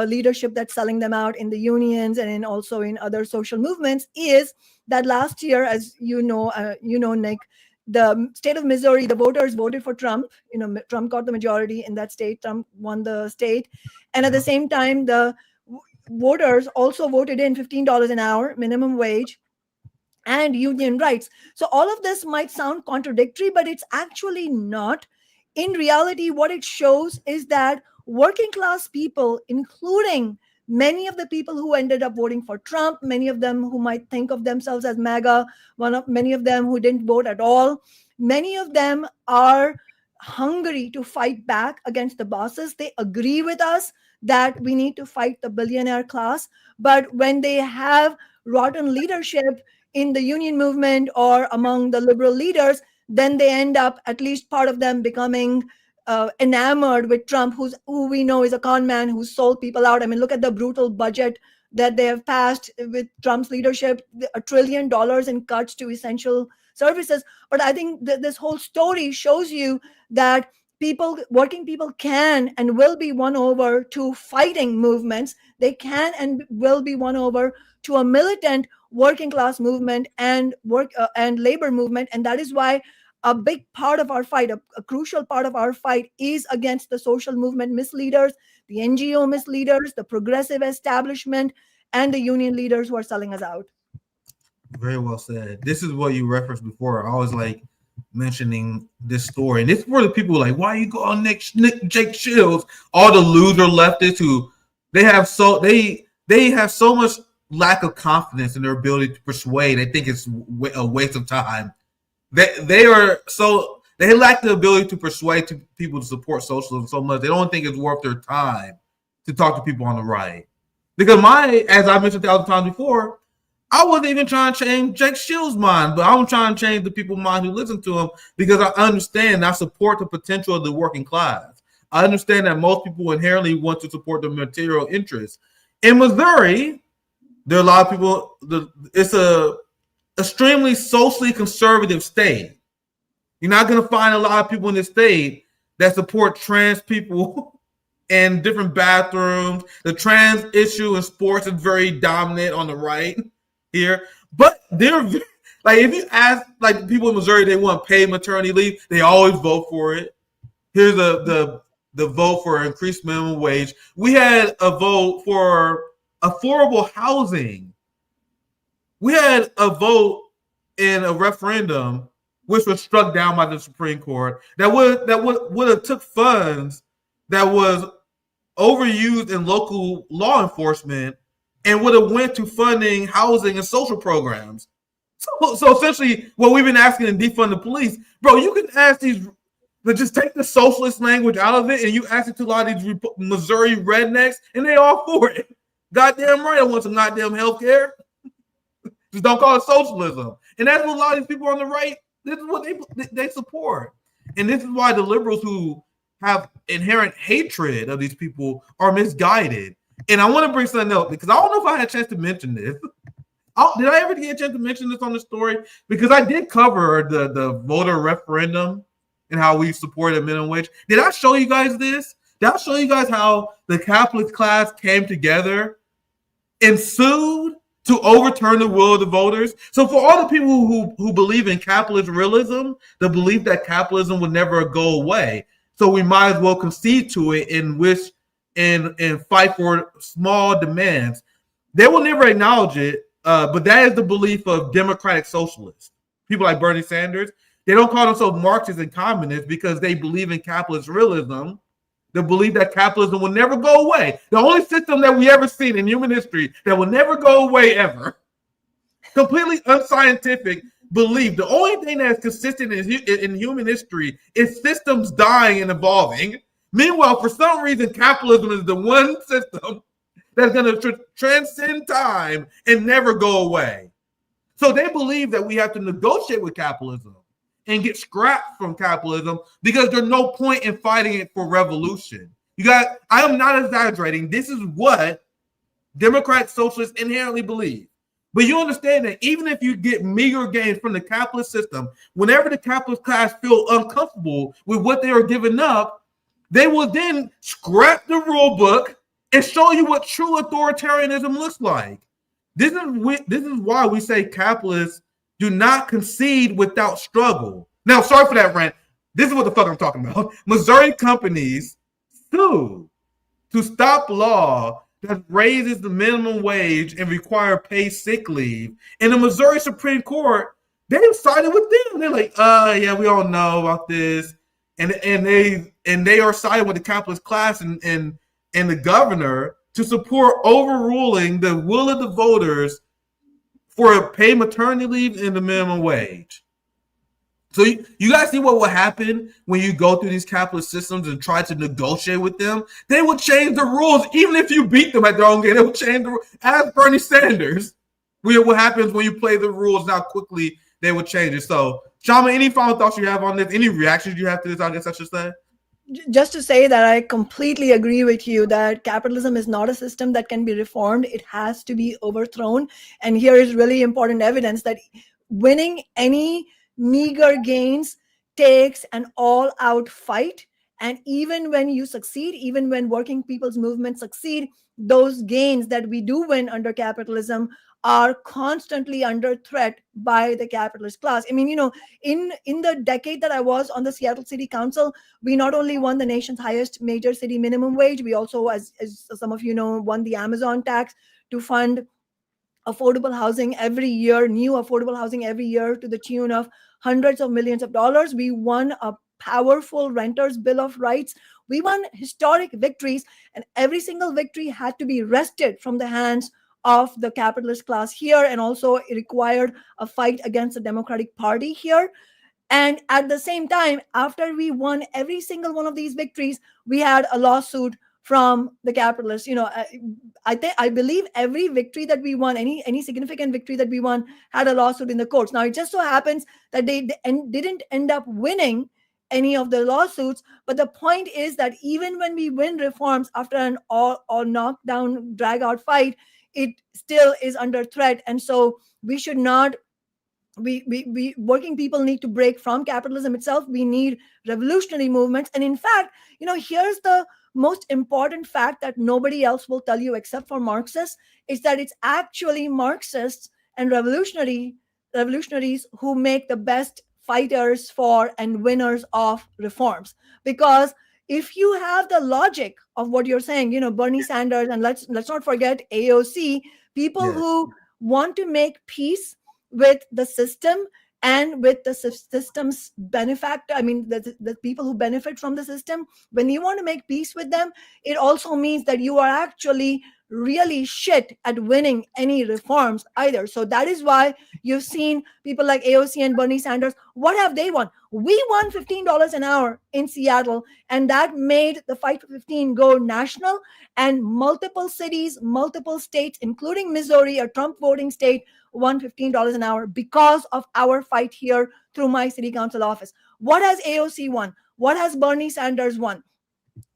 leadership that's selling them out in the unions and also in other social movements, is that last year, as you know, Nick, the state of Missouri, the voters voted for Trump. Trump got the majority in that state. Trump won the state. And at the same time, the voters also voted in $15 an hour minimum wage and union rights. So all of this might sound contradictory, but it's actually not. In reality, what it shows is that working class people, including many of the people who ended up voting for Trump, many of them who might think of themselves as MAGA, many of them who didn't vote at all, many of them are hungry to fight back against the bosses. They agree with us that we need to fight the billionaire class. But when they have rotten leadership in the union movement or among the liberal leaders, then they end up, at least part of them, becoming enamored with Trump, who we know is a con man who sold people out. I mean, look at the brutal budget that they have passed with Trump's leadership, $1 trillion in cuts to essential services. But I think this whole story shows you that working people can and will be won over to fighting movements. They can and will be won over to a militant working class movement and labor movement. And that is why a big part of our fight, a crucial part of our fight, is against the social movement misleaders, the NGO misleaders, the progressive establishment, and the union leaders who are selling us out. Very well said. This is what you referenced before. I always like mentioning this story. And this is where the people are like, why you go on Jake Shields? All the loser leftists who they have so much lack of confidence in their ability to persuade. They think it's a waste of time. They lack the ability to persuade people to support socialism so much. They don't think it's worth their time to talk to people on the right. Because as I mentioned 1,000 times before, I wasn't even trying to change Jake Shields' mind, but I'm trying to change the people's mind who listen to him, because I understand, I support the potential of the working class. I understand that most people inherently want to support the material interests. In Missouri, there are a lot of people. It's a extremely socially conservative state. You're not going to find a lot of people in this state that support trans people in different bathrooms. The trans issue in sports is very dominant on the right here, but Like if you ask like people in Missouri, they want paid maternity leave, they always vote for it. Here's the vote for increased minimum wage. We had a vote for affordable housing. We had a vote in a referendum, which was struck down by the Supreme Court, that would have took funds that was overused in local law enforcement and would have went to funding housing and social programs. So essentially, what we've been asking to defund the police, bro, you can ask these, but just take the socialist language out of it, and you ask it to a lot of these Missouri rednecks, and they all for it. Goddamn right, I want some goddamn health care. Just don't call it socialism. And that's what a lot of these people on the right, this is what they support. And this is why the liberals who have inherent hatred of these people are misguided. And I want to bring something else, because I don't know if I had a chance to mention this. Did I ever get a chance to mention this on the story? Because I did cover the voter referendum and how we supported minimum wage. Did I show you guys this? Did I show you guys how the capitalist class came together and sued to overturn the will of the voters? So for all the people who believe in capitalist realism, the belief that capitalism would never go away, so we might as well concede to it and fight for small demands, they will never acknowledge it. But that is the belief of democratic socialists. People like Bernie Sanders, they don't call themselves Marxists and communists because they believe in capitalist realism. They believe that capitalism will never go away. The only system that we ever seen in human history that will never go away ever. Completely unscientific belief. The only thing that's consistent in human history is systems dying and evolving. Meanwhile, for some reason, capitalism is the one system that's going to transcend time and never go away. So they believe that we have to negotiate with capitalism and get scrapped from capitalism because there's no point in fighting it for revolution. I am not exaggerating. This is what democratic socialists inherently believe. But you understand that even if you get meager gains from the capitalist system, whenever the capitalist class feel uncomfortable with what they are giving up, they will then scrap the rule book and show you what true authoritarianism looks like. This is why we say capitalists do not concede without struggle. Now, sorry for that rant. This is what the fuck I'm talking about. Missouri companies sue to stop law that raises the minimum wage and require paid sick leave. And the Missouri Supreme Court, they sided with them. They're like, yeah, we all know about this. And they are siding with the capitalist class and the governor to support overruling the will of the voters for a paid maternity leave and the minimum wage. So you guys see what will happen when you go through these capitalist systems and try to negotiate with them? They will change the rules, even if you beat them at their own game. They will change the rules. Ask Bernie Sanders what happens when you play the rules, how quickly they will change it. So, Kshama, any final thoughts you have on this? Any reactions you have to this, I guess I should say? Just to say that I completely agree with you that capitalism is not a system that can be reformed. It has to be overthrown. And here is really important evidence that winning any meager gains takes an all-out fight. And even when you succeed, even when working people's movements succeed, those gains that we do win under capitalism are constantly under threat by the capitalist class. I mean, in the decade that I was on the Seattle City Council, we not only won the nation's highest major city minimum wage, we also, as some of you know, won the Amazon tax to fund affordable housing every year, new affordable housing every year to the tune of hundreds of millions of dollars. We won a powerful renters' bill of rights. We won historic victories, and every single victory had to be wrested from the hands of the capitalist class here, and also it required a fight against the Democratic Party here. And at the same time, after we won every single one of these victories, we had a lawsuit from the capitalists. I believe every victory that we won, any significant victory that we won, had a lawsuit in the courts. Now, it just so happens that they didn't end up winning any of the lawsuits. But the point is that even when we win reforms after an all knockdown, drag out fight, it still is under threat. And so we should not, we working people need to break from capitalism itself. We need revolutionary movements. And in fact, here's the most important fact that nobody else will tell you except for Marxists, is that it's actually Marxists and revolutionary revolutionaries who make the best fighters for and winners of reforms. Because if you have the logic of what you're saying, Bernie Sanders, and let's not forget AOC, people Yeah. who want to make peace with the system and with the system's benefactor, the people who benefit from the system, when you want to make peace with them, it also means that you are actually really shit at winning any reforms either. So that is why you've seen people like AOC and Bernie Sanders. What have they won? We won $15 an hour in Seattle, and that made the Fight for 15 go national, and multiple cities, multiple states, including Missouri, a Trump voting state, won $15 an hour because of our fight here through my city council office. What has AOC won? What has Bernie Sanders won?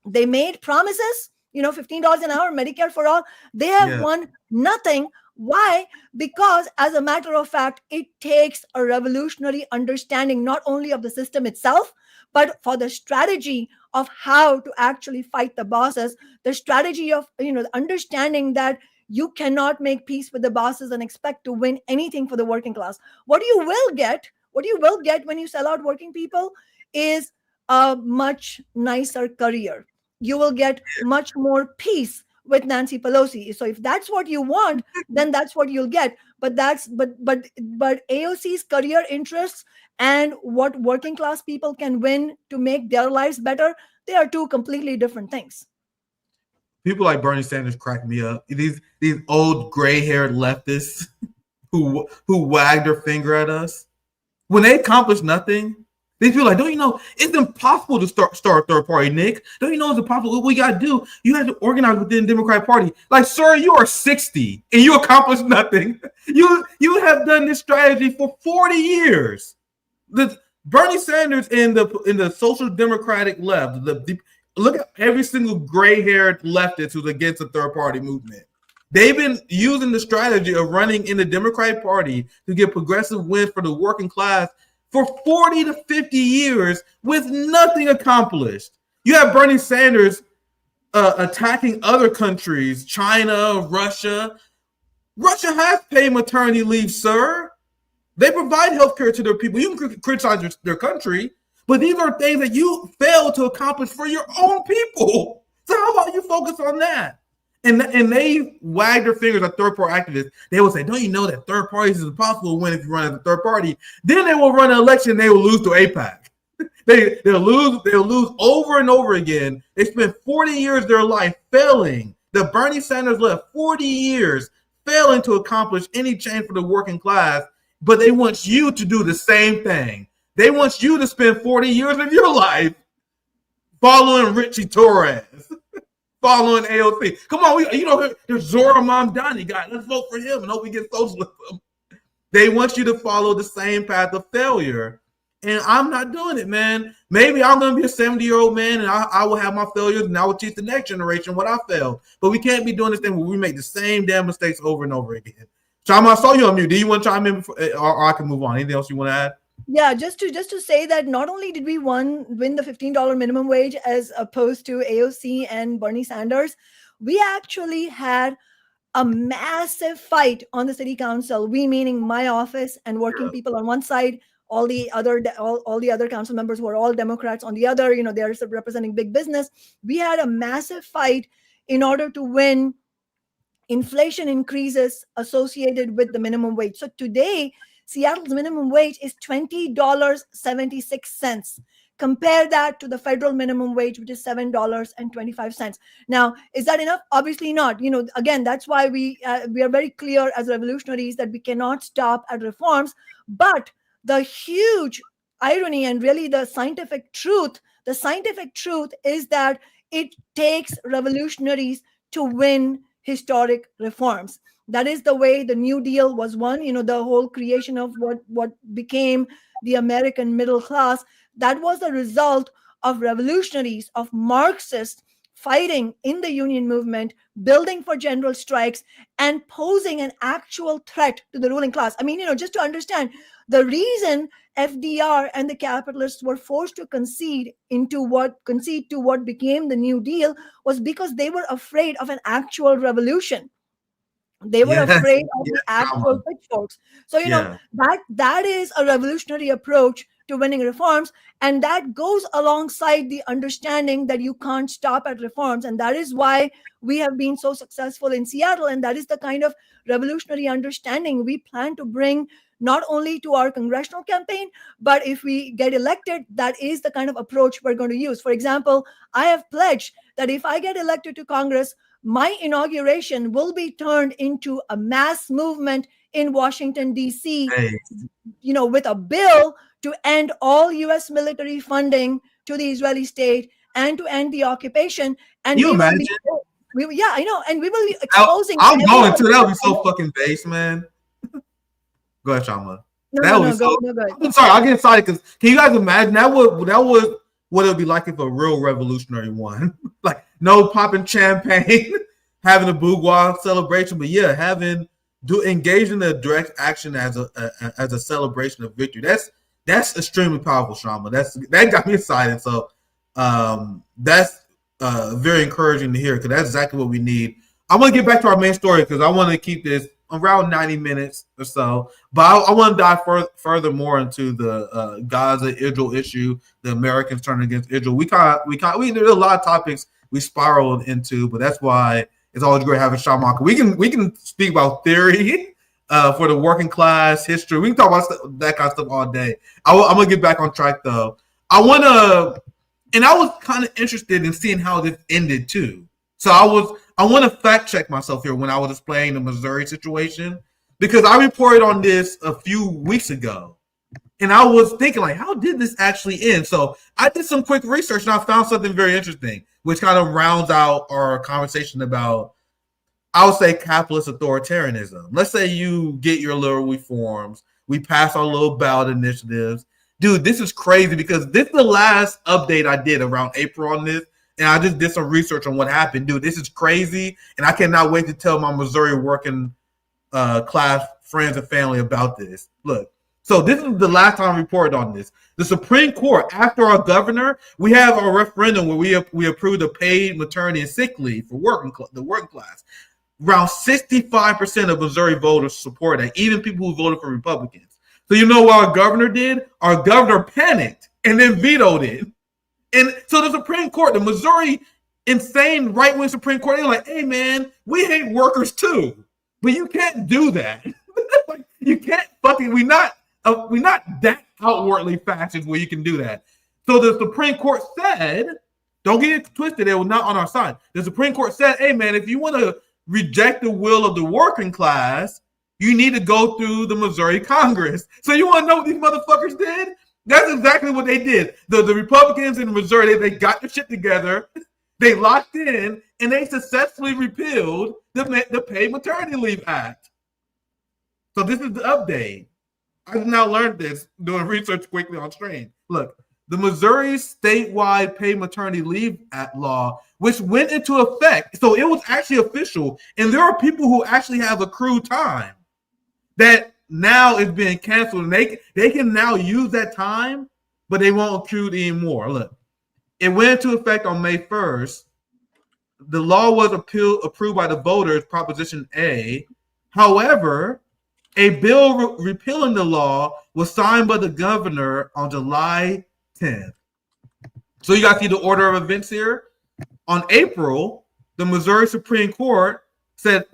They made promises, $15 an hour, Medicare for all. They have won nothing. Why? Because, as a matter of fact, it takes a revolutionary understanding not only of the system itself, but for the strategy of how to actually fight the bosses, the strategy of, the understanding that you cannot make peace with the bosses and expect to win anything for the working class. What you will get when you sell out working people is a much nicer career. You will get much more peace with Nancy Pelosi. So if that's what you want, then that's what you'll get. But AOC's career interests and what working class people can win to make their lives better, they are two completely different things. People like Bernie Sanders crack me up. These old gray-haired leftists who wag their finger at us. When they accomplish nothing, they feel like, don't you know, it's impossible to start a third party, Nick. Don't you know it's impossible? What we got to do, you have to organize within the Democratic Party. Like, sir, you are 60 and you accomplished nothing. You have done this strategy for 40 years. Bernie Sanders in the social democratic left, look at every single gray-haired leftist who's against the third party movement. They've been using the strategy of running in the Democratic Party to get progressive wins for the working class for 40 to 50 years with nothing accomplished. You have Bernie Sanders attacking other countries, China, Russia. Russia has paid maternity leave, sir. They provide health care to their people. You can criticize their country, but these are things that you fail to accomplish for your own people. So how about you focus on that? And they wag their fingers at third-party activists. They will say, don't you know that third parties is impossible to win if you run as a third party? Then they will run an election, they will lose to AIPAC. They'll lose over and over again. They spent 40 years of their life failing. The Bernie Sanders left 40 years failing to accomplish any change for the working class, but they want you to do the same thing. They want you to spend 40 years of your life following Richie Torres, following AOC. Come on, there's Zohran Mamdani guy. Let's vote for him and hope we get socialism. They want you to follow the same path of failure. And I'm not doing it, man. Maybe I'm going to be a 70-year-old man and I will have my failures and I will teach the next generation what I failed. But we can't be doing this thing where we make the same damn mistakes over and over again. Kshama, I saw you on mute. Do you want to chime in before, or I can move on? Anything else you want to add? Yeah, just to say that not only did we win the $15 minimum wage as opposed to AOC and Bernie Sanders, we actually had a massive fight on the city council. We meaning my office and working people on one side, all the other council members who are all Democrats on the other. They're representing big business. We had a massive fight in order to win inflation increases associated with the minimum wage. So today, Seattle's minimum wage is $20.76. Compare that to the federal minimum wage, which is $7.25. Now, is that enough? Obviously not. Again, that's why we are very clear as revolutionaries that we cannot stop at reforms. But the huge irony and really the scientific truth is that it takes revolutionaries to win historic reforms. That is the way the New Deal was won, the whole creation of what became the American middle class. That was the result of revolutionaries, of Marxists fighting in the union movement, building for general strikes, and posing an actual threat to the ruling class. Just to understand, the reason FDR and the capitalists were forced to concede to what became the New Deal was because they were afraid of an actual revolution. They were Yes. afraid of the Yes, actual Kshama. pitchforks. So, Yeah. that is a revolutionary approach to winning reforms. And that goes alongside the understanding that you can't stop at reforms. And that is why we have been so successful in Seattle. And that is the kind of revolutionary understanding we plan to bring not only to our congressional campaign, but if we get elected, that is the kind of approach we're going to use. For example, I have pledged that if I get elected to Congress, my inauguration will be turned into a mass movement in Washington, D.C., Hey, with a bill to end all U.S. military funding to the Israeli state and to end the occupation. And you we will imagine? be, yeah, I know, and we will be I, exposing I'm going everyone. to. That would be so fucking base, man. Go ahead, Shama. No, That no, would be no, go, so. no, go. I'm sorry, I get excited because can you guys imagine that was what it would be like if a real revolutionary won? Like no popping champagne, having a boudoir celebration, but yeah, engaging in a direct action as a celebration of victory. That's extremely powerful, Shama. That got me excited. So that's very encouraging to hear because that's exactly what we need. I want to get back to our main story because I want to keep this around 90 minutes or so. But I want to dive further more into the Gaza-Israel issue, the Americans turning against Israel. There's a lot of topics we spiraled into, but that's why it's always great having Shama. We can speak about theory for the working class history. We can talk about that kind of stuff all day. I'm gonna get back on track though. I was kind of interested in seeing how this ended too. So I want to fact check myself here when I was explaining the Missouri situation because I reported on this a few weeks ago. And I was thinking, like, how did this actually end? So I did some quick research and I found something very interesting, which kind of rounds out our conversation about, I would say, capitalist authoritarianism. Let's say you get your little reforms. We pass our little ballot initiatives. Dude, this is crazy because this is the last update I did around April on this. And I just did some research on what happened. Dude, this is crazy. And I cannot wait to tell my Missouri working class friends and family about this. Look, so this is the last time I reported on this. The Supreme Court, after our governor, we have our referendum where we approved a paid maternity and sick leave for the working class. Around 65% of Missouri voters support that, even people who voted for Republicans. So you know what our governor did? Our governor panicked and then vetoed it. And so the Supreme Court, the Missouri insane right-wing Supreme Court, they're like, hey, man, we hate workers too. But you can't do that. Like, you can't fucking, we're not that outwardly fascist where you can do that. So the Supreme Court said, don't get it twisted, it was not on our side. The Supreme Court said, hey, man, if you want to reject the will of the working class, you need to go through the Missouri Congress. So you want to know what these motherfuckers did? That's exactly what they did. The Republicans in Missouri, they got their shit together, they locked in, and they successfully repealed the Paid Maternity Leave Act. So this is the update. I've now learned this doing research quickly on Strain. Look, the Missouri statewide Paid Maternity Leave Act law, which went into effect, so it was actually official, and there are people who actually have accrued time that now is being canceled, and they can now use that time, but they won't accrue it anymore. Look, it went into effect on May 1st. The law was approved by the voters, Proposition A. However, a bill repealing the law was signed by the governor on July 10th. So you got to see the order of events here. On April, the Missouri Supreme Court said,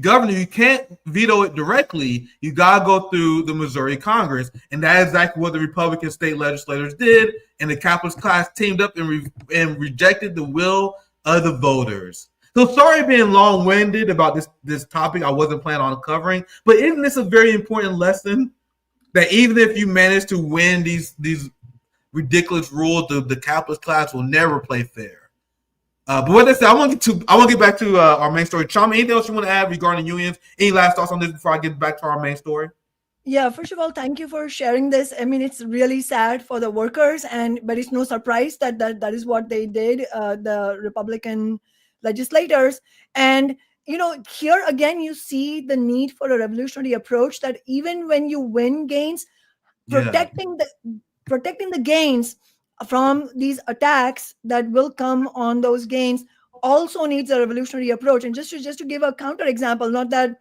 Governor, you can't veto it directly. You got to go through the Missouri Congress. And that is exactly what the Republican state legislators did. And the capitalist class teamed up and rejected the will of the voters. So sorry being long-winded about this topic I wasn't planning on covering. But isn't this a very important lesson? That even if you manage to win these ridiculous rules, the capitalist class will never play fair. But what I said, I want to get back to our main story. Kshama, anything else you want to add regarding unions? Any last thoughts on this before I get back to our main story? Yeah, first of all, thank you for sharing this. I mean, it's really sad for the workers, but it's no surprise that is what they did, the Republican legislators. And here again, you see the need for a revolutionary approach. That even when you win gains, protecting the gains from these attacks that will come on those gains also needs a revolutionary approach. And just to give a counter example, not that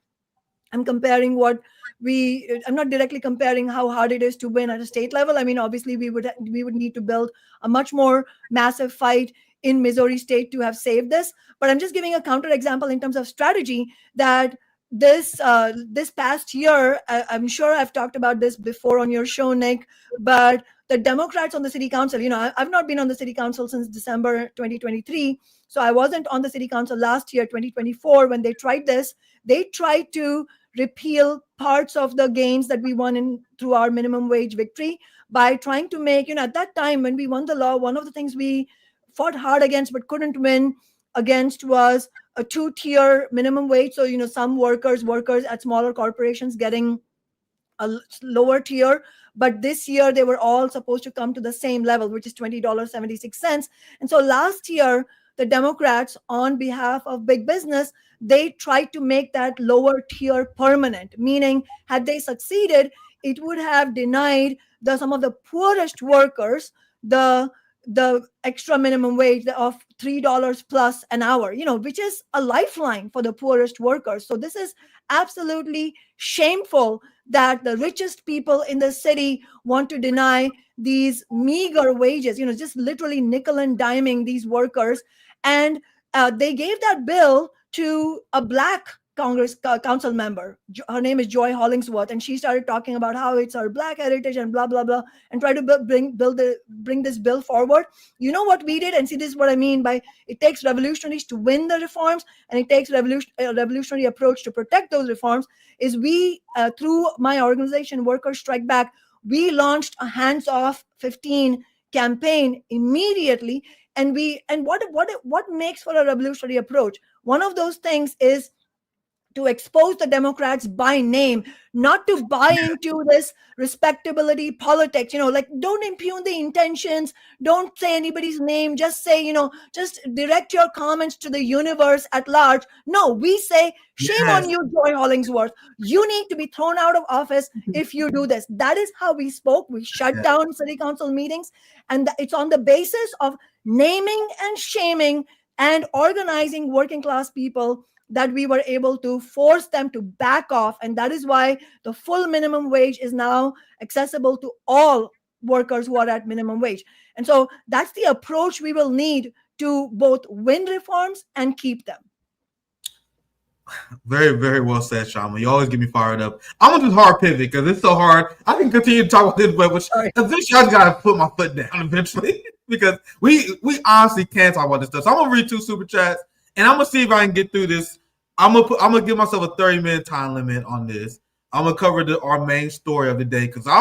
I'm comparing I'm not directly comparing how hard it is to win at a state level. I mean, obviously we would need to build a much more massive fight in Missouri state to have saved this. But I'm just giving a counter example in terms of strategy that this past year, I'm sure I've talked about this before on your show, Nick, but the Democrats on the city council, I've not been on the city council since December 2023. So I wasn't on the city council last year, 2024, when they tried this. They tried to repeal parts of the gains that we won through our minimum wage victory by trying to make, at that time when we won the law, one of the things we fought hard against but couldn't win against was a 2-tier minimum wage. So, some workers at smaller corporations getting a lower tier, but this year they were all supposed to come to the same level, which is $20.76. And so last year, the Democrats, on behalf of big business, they tried to make that lower tier permanent, meaning had they succeeded, it would have denied some of the poorest workers the extra minimum wage of $3 plus an hour, which is a lifeline for the poorest workers. So this is absolutely shameful that the richest people in the city want to deny these meager wages, just literally nickel and diming these workers. And they gave that bill to a Black Congress council member. Her name is Joy Hollingsworth, and she started talking about how it's our Black heritage and blah blah blah, and try to bring this bill forward. You know what we did, and see, this is what I mean by it takes revolutionaries to win the reforms, and it takes a revolutionary approach to protect those reforms. Is we through my organization, Workers Strike Back, we launched a Hands Off 15 campaign immediately, and what makes for a revolutionary approach? One of those things is to expose the Democrats by name, not to buy into this respectability politics, like don't impugn the intentions, don't say anybody's name, just say, just direct your comments to the universe at large. No, we say, shame on you, Joy Hollingsworth. You need to be thrown out of office if you do this. That is how we spoke. We shut down city council meetings, and it's on the basis of naming and shaming and organizing working class people that we were able to force them to back off. And that is why the full minimum wage is now accessible to all workers who are at minimum wage. And so that's the approach we will need to both win reforms and keep them. Very, very well said, Kshama. You always get me fired up. I'm going to do hard pivot because it's so hard. I can continue to talk about this, but eventually I got to put my foot down eventually because we honestly can't talk about this stuff. So I'm going to read 2 super chats, and I'm going to see if I can get through this. I'm gonna give myself a 30-minute time limit on this. I'm gonna cover our main story of the day because I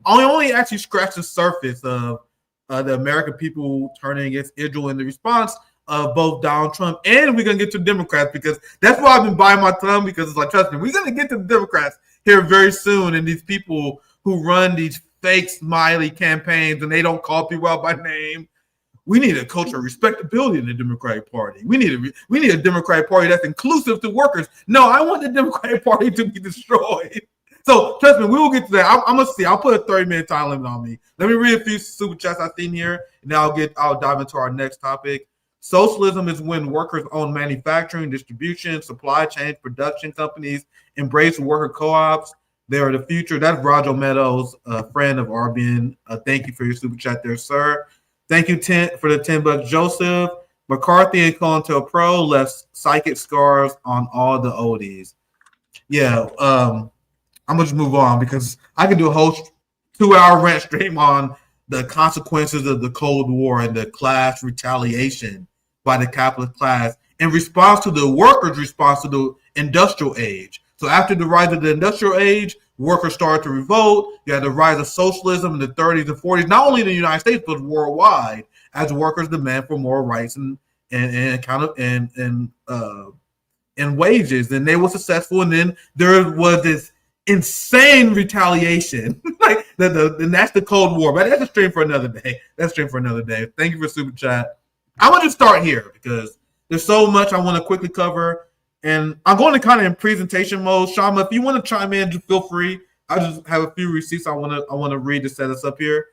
only actually scratched the surface of the American people turning against Israel in the response of both Donald Trump, and we're gonna get to the Democrats because that's why I've been biting my tongue, because it's like, trust me, we're gonna get to the Democrats here very soon, and these people who run these fake smiley campaigns and they don't call people out by name. We need a culture of respectability in the Democratic Party. We need a Democratic Party that's inclusive to workers. No, I want the Democratic Party to be destroyed. So trust me, we will get to that. I'm gonna see. I'll put a 30-minute time limit on me. Let me read a few super chats I've seen here, and then I'll dive into our next topic. Socialism is when workers own manufacturing, distribution, supply chain, production companies, embrace worker co-ops. They are the future. That's Roger Meadows, a friend of RBN. Thank you for your super chat there, sir. Thank you, for the $10. Joseph McCarthy and COINTELPRO left psychic scars on all the oldies. Yeah, I'm gonna just move on because I can do a whole 2-hour rant stream on the consequences of the Cold War and the class retaliation by the capitalist class in response to the workers' response to the industrial age. So after the rise of the industrial age, workers started to revolt. You had the rise of socialism in the 30s and 40s, not only in the United States but worldwide, as workers demand for more rights and wages. And they were successful. And then there was this insane retaliation, and that's the Cold War. But that's a stream for another day. Thank you for super chat. I want to start here because there's so much I want to quickly cover. And I'm going to kind of in presentation mode. Kshama, if you want to chime in, just feel free. I just have a few receipts I want to read to set us up here.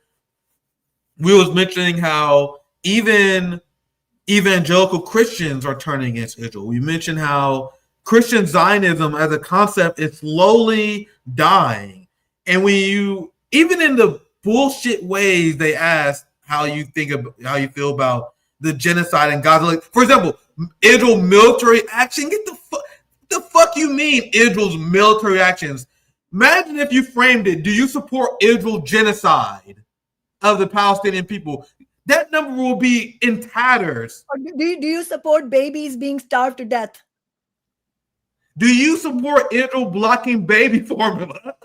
We was mentioning how even evangelical Christians are turning against Israel. We mentioned how Christian Zionism as a concept is slowly dying. And when you, even in the bullshit ways they ask how you feel about the genocide in Gaza. Like, for example, Israel military action. Get the fuck you mean Israel's military actions? Imagine if you framed it. Do you support Israel genocide of the Palestinian people? That number will be in tatters. Or do you support babies being starved to death? Do you support Israel blocking baby formula?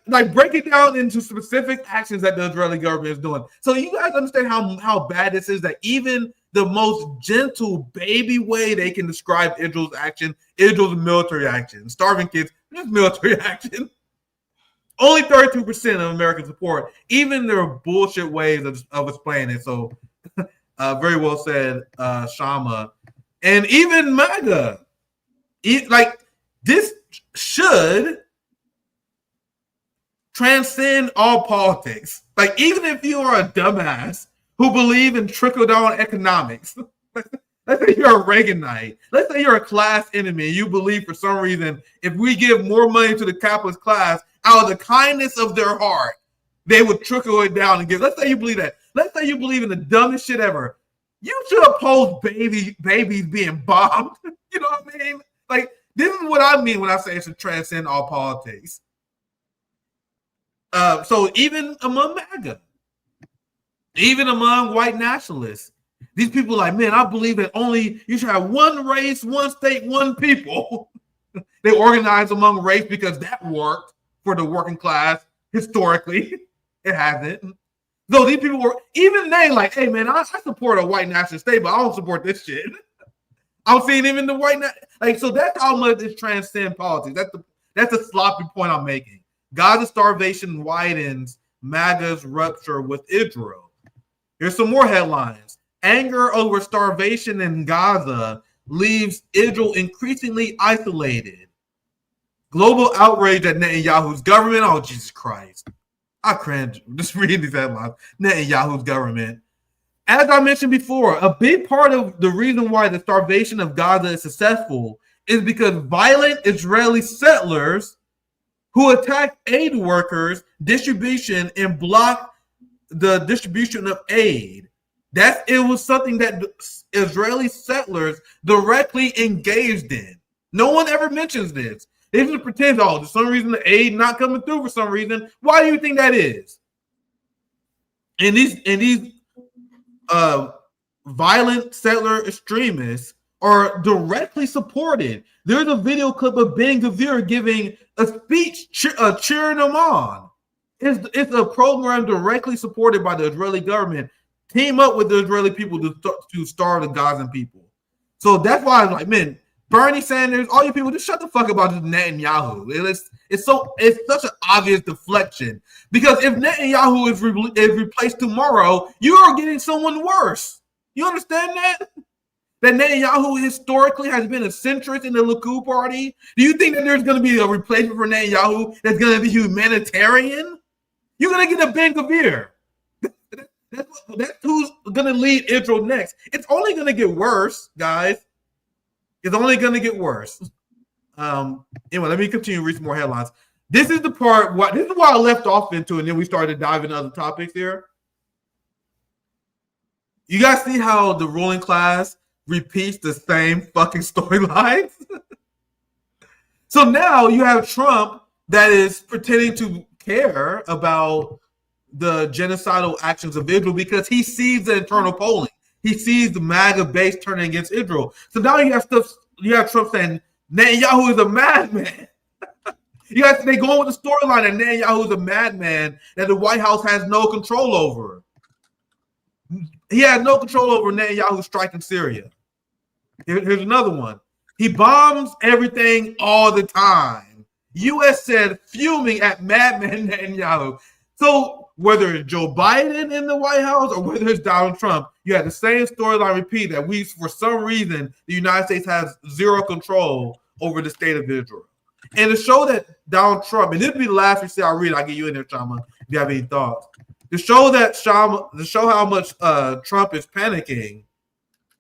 Like break it down into specific actions that the Israeli government is doing. So you guys understand how bad this is, that even the most gentle baby way they can describe Israel's action, Israel's military action. Starving kids, just military action. Only 32% of American support, even their bullshit ways of explaining it. So very well said, Kshama. And even MAGA. Like, this should transcend all politics. Like, even if you are a dumbass who believe in trickle-down economics, let's say you're a Reaganite, let's say you're a class enemy, and you believe for some reason if we give more money to the capitalist class, out of the kindness of their heart, they would trickle it down and give. Let's say you believe that. Let's say you believe in the dumbest shit ever. You should oppose babies being bombed. You know what I mean? Like, this is what I mean when I say it should transcend all politics. So even among MAGA, even among white nationalists, these people are like, man, I believe that only you should have one race, one state, one people. They organize among race because that worked for the working class historically. It hasn't. So these people were, even they like, hey man, I support a white nationalist state, but I don't support this shit. I'm seeing even the white, like, so that's how much it transcends politics. That's the sloppy point I'm making. Gaza's starvation widens MAGA's rupture with Israel. Here's some more headlines. Anger over starvation in Gaza leaves Israel increasingly isolated. Global outrage at Netanyahu's government. Oh, Jesus Christ. I cringe just reading these headlines. Netanyahu's government. As I mentioned before, a big part of the reason why the starvation of Gaza is successful is because violent Israeli settlers who attack aid workers' distribution and block the distribution of aid. It was something that Israeli settlers directly engaged in. No one ever mentions this. They just pretend, oh, for some reason the aid not coming through for some reason. Why do you think that is? And these violent settler extremists are directly supported. There's a video clip of Ben Gvir giving a speech cheering them on. It's a program directly supported by the Israeli government. Team up with the Israeli people to starve the Gazan people. So that's why I'm like, man, Bernie Sanders, all you people, just shut the fuck about this Netanyahu. It's such an obvious deflection, because if Netanyahu is replaced tomorrow, you are getting someone worse. You understand that? That Netanyahu historically has been a centrist in the Likud party. Do you think that there's going to be a replacement for Netanyahu that's going to be humanitarian? You're going to get a Ben Gvir. That's who's going to lead Israel next. It's only going to get worse, guys. It's only going to get worse. Anyway, let me continue to read some more headlines. This is the part. This is why I left off into, and then we started diving into other topics here. You guys see how the ruling class repeats the same fucking storylines? So now you have Trump that is pretending to care about the genocidal actions of Israel because he sees the internal polling. He sees the MAGA base turning against Israel. So now you have Trump saying Netanyahu is a madman. They go with the storyline that Netanyahu is a madman that the White House has no control over. He has no control over Netanyahu striking Syria. Here's another one. He bombs everything all the time. U.S. said fuming at madman Netanyahu. So whether it's Joe Biden in the White House or whether it's Donald Trump, you have the same storyline repeat that for some reason, the United States has zero control over the state of Israel. And to show that Donald Trump, and this will be the last we see I'll read, I'll get you in there, Kshama, if you have any thoughts. To show how much Trump is panicking,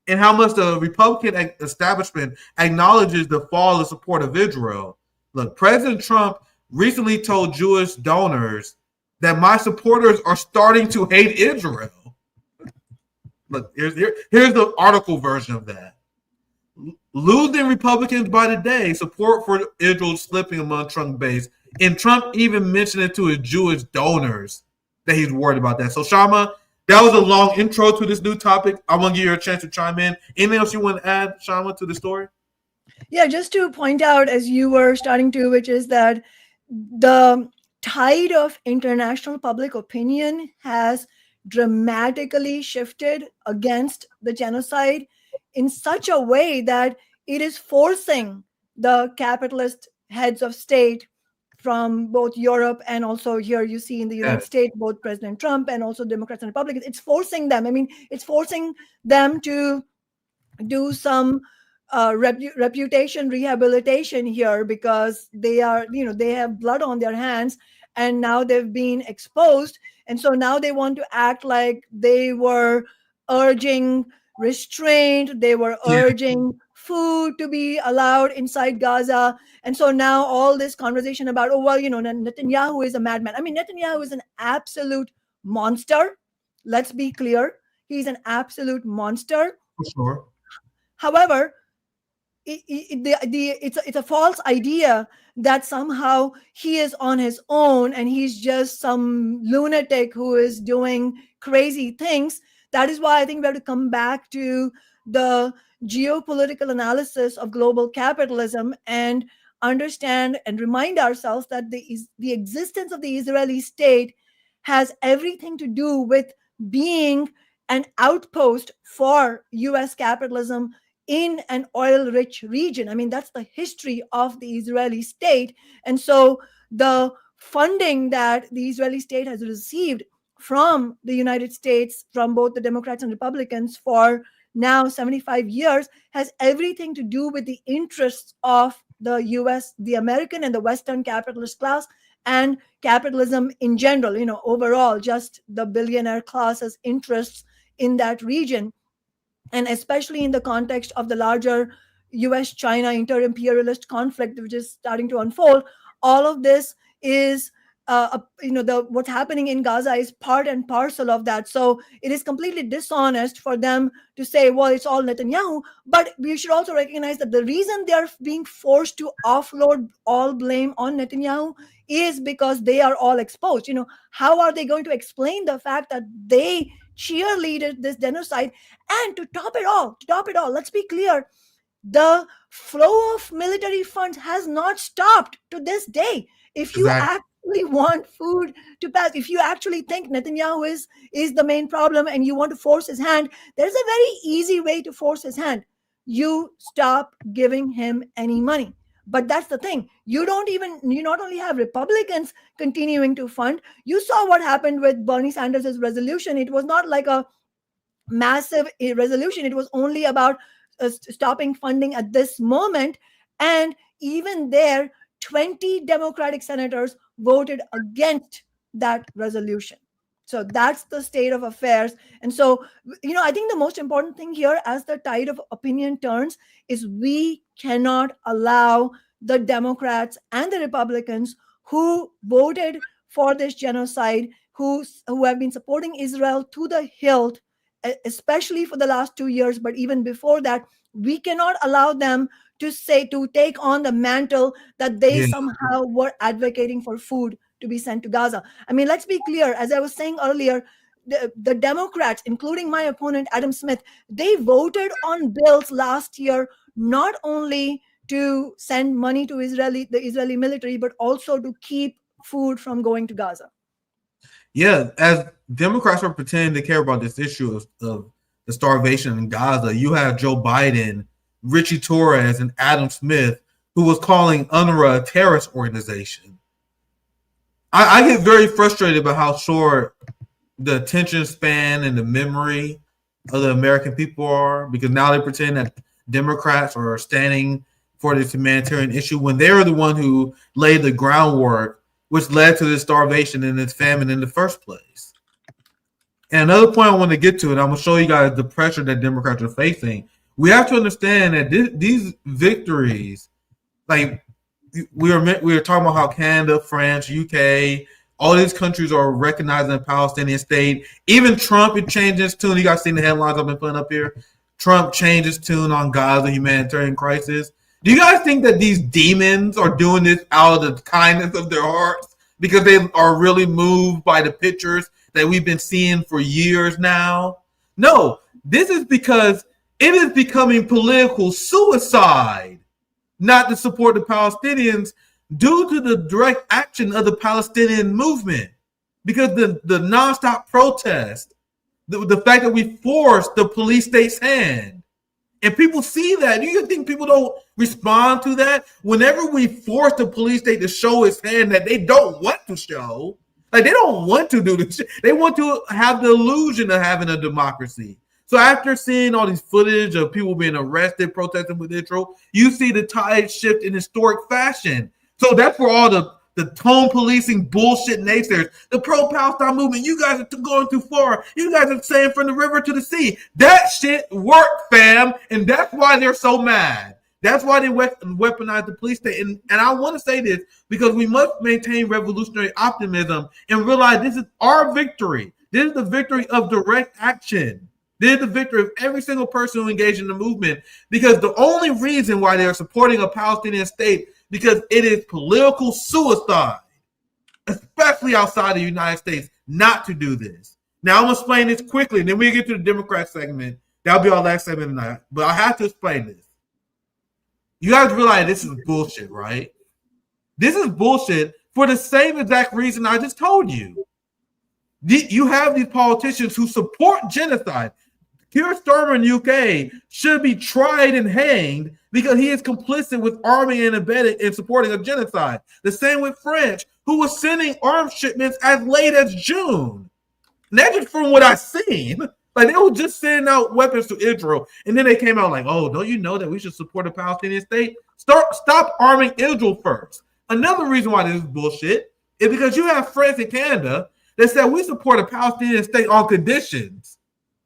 and how much the Republican establishment acknowledges the fall of support of Israel. Look, President Trump recently told Jewish donors that my supporters are starting to hate Israel. Look, here's the article version of that. Losing Republicans by the day, support for Israel slipping among Trump base, and Trump even mentioned it to his Jewish donors that he's worried about that. So, Kshama, that was a long intro to this new topic. I want to give you a chance to chime in. Anything else you want to add, Kshama, to the story? Yeah, just to point out, as you were starting to, which is that the tide of international public opinion has dramatically shifted against the genocide in such a way that it is forcing the capitalist heads of state from both Europe and also here you see in the United States, both President Trump and also Democrats and Republicans, it's forcing them. I mean, it's forcing them to do some reputation rehabilitation here because they are, they have blood on their hands and now they've been exposed. And so now they want to act like they were urging restraint, they were urging food to be allowed inside Gaza. And so now all this conversation about, oh, well, Netanyahu is a madman. I mean, Netanyahu is an absolute monster. Let's be clear. He's an absolute monster. For sure. However, it's a false idea that somehow he is on his own and he's just some lunatic who is doing crazy things. That is why I think we have to come back to the geopolitical analysis of global capitalism and understand and remind ourselves that the existence of the Israeli state has everything to do with being an outpost for US capitalism in an oil-rich region. I mean, that's the history of the Israeli state. And so the funding that the Israeli state has received from the United States, from both the Democrats and Republicans for now 75 years, has everything to do with the interests of the US, the American and the Western capitalist class, and capitalism in general, overall, just the billionaire class's interests in that region. And especially in the context of the larger US-China inter-imperialist conflict, which is starting to unfold, all of this is, what's happening in Gaza is part and parcel of that. So it is completely dishonest for them to say, well, it's all Netanyahu. But we should also recognize that the reason they're being forced to offload all blame on Netanyahu is because they are all exposed. How are they going to explain the fact that they cheerleaded this genocide? And to top it all, let's be clear, the flow of military funds has not stopped to this day. If you actually want food to pass, if you actually think Netanyahu is the main problem and you want to force his hand, there's a very easy way to force his hand. You stop giving him any money. But that's the thing. You not only have Republicans continuing to fund, you saw what happened with Bernie Sanders' resolution. It was not like a massive resolution. It was only about stopping funding at this moment. And even there, 20 Democratic senators voted against that resolution. So that's the state of affairs. And so, I think the most important thing here as the tide of opinion turns is we cannot allow the Democrats and the Republicans who voted for this genocide, who have been supporting Israel to the hilt, especially for the last 2 years, but even before that, we cannot allow them to take on the mantle that they somehow were advocating for food to be sent to Gaza. I mean, let's be clear. As I was saying earlier, the Democrats, including my opponent, Adam Smith, they voted on bills last year, not only to send money to the Israeli military, but also to keep food from going to Gaza. Yeah, as Democrats are pretending to care about this issue of the starvation in Gaza, you have Joe Biden, Richie Torres, and Adam Smith, who was calling UNRWA a terrorist organization. I get very frustrated about how short the attention span and the memory of the American people are, because now they pretend that Democrats are standing for this humanitarian issue when they're the one who laid the groundwork, which led to this starvation and this famine in the first place. And another point I want to get to, and I'm going to show you guys the pressure that Democrats are facing. We have to understand that these victories, like we were talking about how Canada, France, UK, all these countries are recognizing the Palestinian state. Even Trump, it changed his tune. You guys seen the headlines I've been putting up here? Trump changed his tune on Gaza humanitarian crisis. Do you guys think that these demons are doing this out of the kindness of their hearts because they are really moved by the pictures that we've been seeing for years now? No, this is because it is becoming political suicide not to support the Palestinians due to the direct action of the Palestinian movement. Because the nonstop protest, the fact that we forced the police state's hand. And people see that. Do you think people don't respond to that? Whenever we force the police state to show its hand that they don't want to show, like they don't want to do this. They want to have the illusion of having a democracy. So after seeing all these footage of people being arrested, protesting with Israel, you see the tide shift in historic fashion. So that's where all the tone policing bullshit naysayers, the pro-Palestine movement, you guys are going too far. You guys are saying from the river to the sea. That shit worked, fam. And that's why they're so mad. That's why they weaponize the police state. And I want to say this because we must maintain revolutionary optimism and realize this is our victory. This is the victory of direct action. This is the victory of every single person who engaged in the movement, because the only reason why they're supporting a Palestinian state because it is political suicide, especially outside the United States, not to do this. Now, I'm going to explain this quickly, and then we'll get to the Democrat segment. That'll be our last segment tonight. But I have to explain this. You guys realize this is bullshit, right? This is bullshit for the same exact reason I just told you. You have these politicians who support genocide. Keir Starmer in the UK should be tried and hanged because he is complicit with arming and abetting and supporting a genocide. The same with French, who was sending arms shipments as late as June. And that's just from what I've seen. Like, they were just sending out weapons to Israel, and then they came out like, oh, don't you know that we should support a Palestinian state? Stop arming Israel first. Another reason why this is bullshit is because you have France and Canada that said we support a Palestinian state on conditions.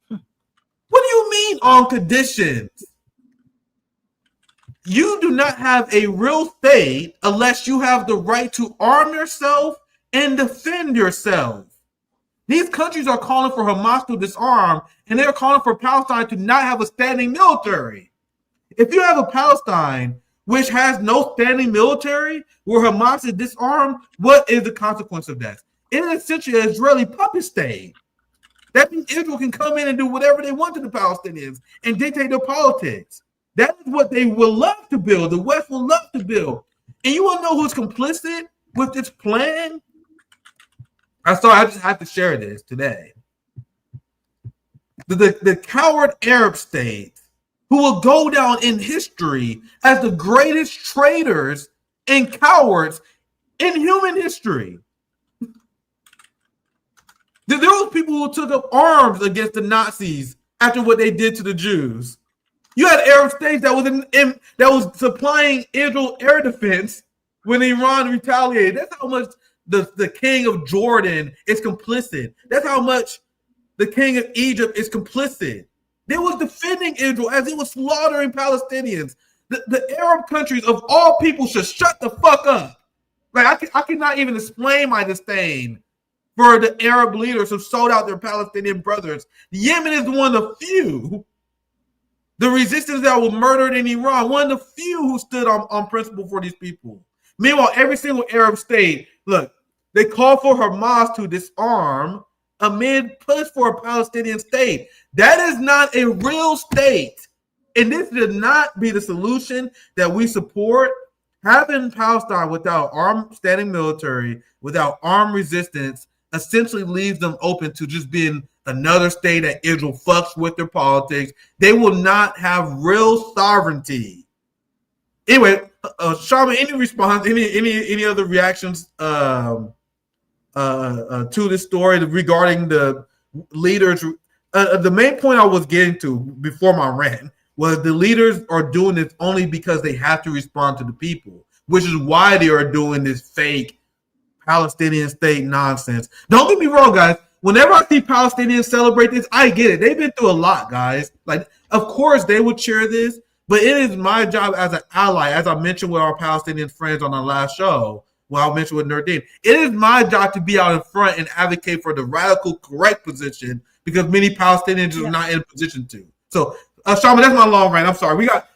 What do you mean on conditions? You do not have a real state unless you have the right to arm yourself and defend yourself. These countries are calling for Hamas to disarm, and they're calling for Palestine to not have a standing military. If you have a Palestine which has no standing military, where Hamas is disarmed, what is the consequence of that? It is essentially an Israeli puppet state. That means Israel can come in and do whatever they want to the Palestinians and dictate their politics. That is what they will love to build. The West will love to build. And you want to know who's complicit with this plan? I just have to share this today. The coward Arab states who will go down in history as the greatest traitors and cowards in human history. There were people who took up arms against the Nazis after what they did to the Jews. You had Arab states that was supplying Israel air defense when Iran retaliated. That's how much the king of Jordan is complicit. That's how much the king of Egypt is complicit. They was defending Israel as he was slaughtering Palestinians. The Arab countries of all people should shut the fuck up. Like I cannot even explain my disdain for the Arab leaders who sold out their Palestinian brothers. Yemen is one of the few. The resistance that was murdered in Iran, one of the few who stood on principle for these people. Meanwhile, every single Arab state, look, they call for Hamas to disarm amid push for a Palestinian state. That is not a real state. And this should not be the solution that we support. Having Palestine without armed standing military, without armed resistance, essentially leaves them open to just being another state that Israel fucks with their politics. They will not have real sovereignty. Anyway, Kshama, any response, any other reactions to this story regarding the leaders? The main point I was getting to before my rant was the leaders are doing this only because they have to respond to the people, which is why they are doing this fake Palestinian state nonsense. Don't get me wrong, guys. whenever I see Palestinians celebrate this, I get it. They've been through a lot, guys. Like, of course they would cheer this, but it is my job as an ally, as I mentioned with our Palestinian friends on our last show, well, I mentioned with Nurdin, it is my job to be out in front and advocate for the radical correct position because many Palestinians are not in a position to. So, Kshama, that's my long rant. I'm sorry. We got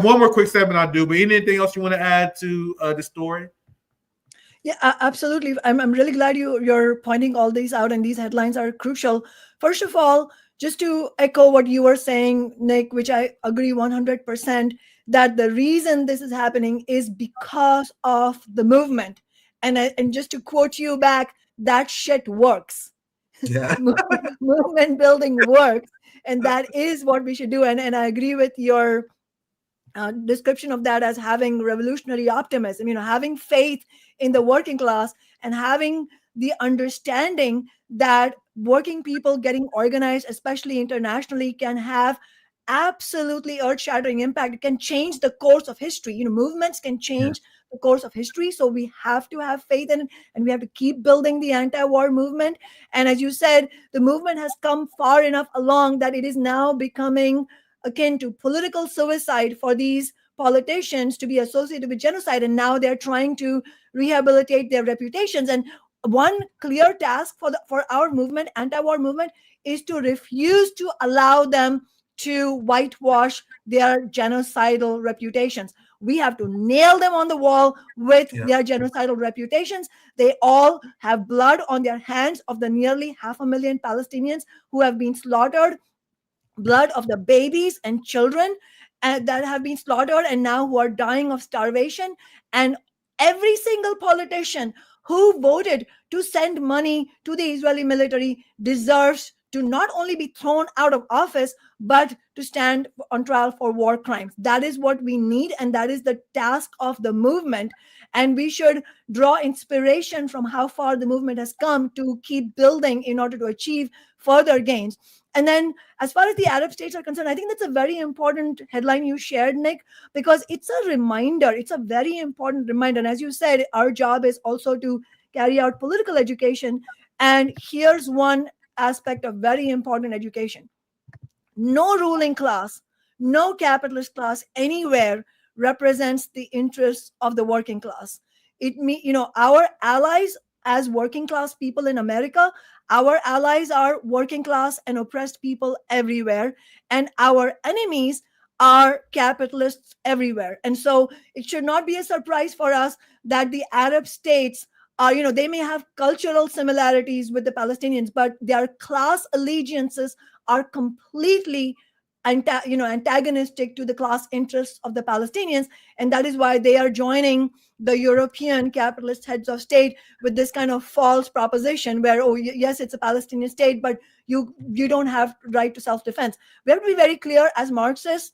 one more quick segment I do, but anything else you want to add to the story? Yeah, absolutely. I'm really glad you're pointing all these out, and these headlines are crucial. First of all, just to echo what you were saying, Nick, which I agree 100%, that the reason this is happening is because of the movement. And just to quote you back, that shit works. Yeah. Movement building works, and that is what we should do. And I agree with your description of that as having revolutionary optimism, having faith in the working class and having the understanding that working people getting organized, especially internationally, can have absolutely earth-shattering impact. It can change the course of history. Movements can change the course of history. So we have to have faith in it, and we have to keep building the anti-war movement. And as you said, the movement has come far enough along that it is now becoming akin to political suicide for these politicians to be associated with genocide. And now they're trying to rehabilitate their reputations. And one clear task for our movement, anti-war movement, is to refuse to allow them to whitewash their genocidal reputations. We have to nail them on the wall with their genocidal reputations. They all have blood on their hands of the nearly 500,000 Palestinians who have been slaughtered, blood of the babies and children that have been slaughtered and now who are dying of starvation. And every single politician who voted to send money to the Israeli military deserves to not only be thrown out of office, but to stand on trial for war crimes. That is what we need, and that is the task of the movement. And we should draw inspiration from how far the movement has come to keep building in order to achieve further gains. And then as far as the Arab states are concerned, I think that's a very important headline you shared, Nick, because it's a reminder. It's a very important reminder. And as you said, our job is also to carry out political education. And here's one aspect of very important education. No ruling class, no capitalist class anywhere represents the interests of the working class. Our allies as working class people in America, our allies are working class and oppressed people everywhere, and our enemies are capitalists everywhere. And so it should not be a surprise for us that the Arab states are, they may have cultural similarities with the Palestinians, but their class allegiances are completely antagonistic to the class interests of the Palestinians. And that is why they are joining the European capitalist heads of state with this kind of false proposition where, yes, it's a Palestinian state, but you don't have right to self-defense. We have to be very clear as Marxists.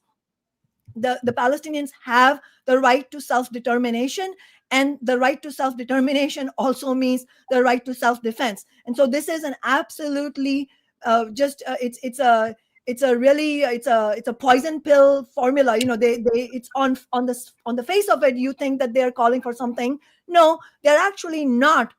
The Palestinians have the right to self-determination, and the right to self-determination also means the right to self-defense. And so this is an absolutely it's a poison pill formula. It's on the face of it, you think that they're calling for something. No, they're actually not.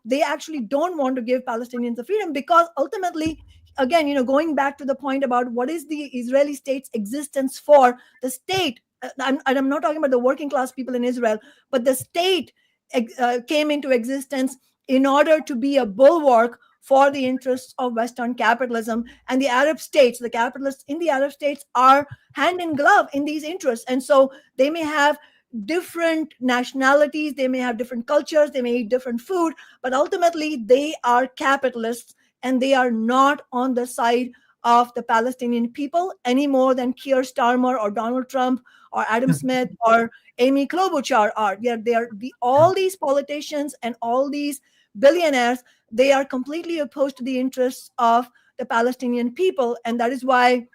They actually don't want to give Palestinians the freedom, because ultimately, again, going back to the point about what is the Israeli state's existence for, the state, I'm not talking about the working class people in Israel, but the state came into existence in order to be a bulwark for the interests of Western capitalism. And the Arab states, the capitalists in the Arab states, are hand in glove in these interests. And so they may have different nationalities, they may have different cultures, they may eat different food, but ultimately they are capitalists, and they are not on the side of the Palestinian people any more than Keir Starmer or Donald Trump or Adam Smith or Amy Klobuchar are. All these politicians and all these billionaires, they are completely opposed to the interests of the Palestinian people. And that is why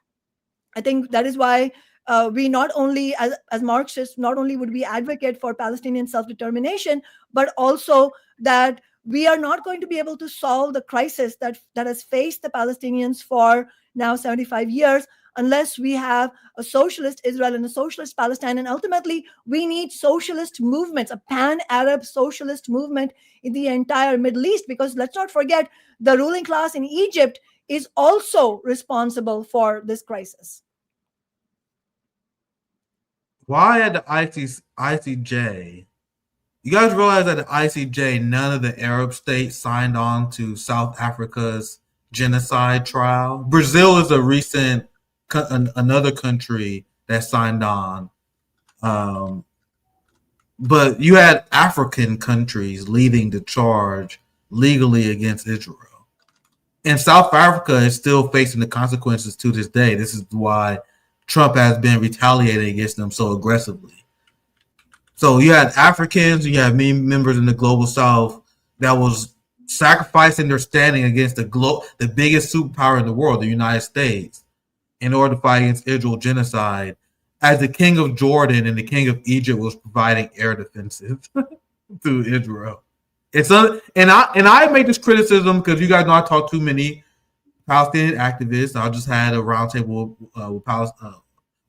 we not only, as Marxists, not only would we advocate for Palestinian self-determination, but also that we are not going to be able to solve the crisis that has faced the Palestinians for now 75 years unless we have a socialist Israel and a socialist Palestine. And ultimately, we need socialist movements, a pan-Arab socialist movement in the entire Middle East, because let's not forget, the ruling class in Egypt is also responsible for this crisis. Why at the ICJ? You guys realize that the ICJ, none of the Arab states signed on to South Africa's genocide trial. Brazil is a recent another country that signed on, but you had African countries leading the charge legally against Israel. And South Africa is still facing the consequences to this day. This is why Trump has been retaliating against them so aggressively. So you had Africans, you have members in the global South that was sacrificing their standing against the biggest superpower in the world, the United States, in order to fight against Israel genocide, as the king of Jordan and the king of Egypt was providing air defenses to Israel. And I make this criticism because you guys know I talk to many Palestinian activists. I just had a roundtable with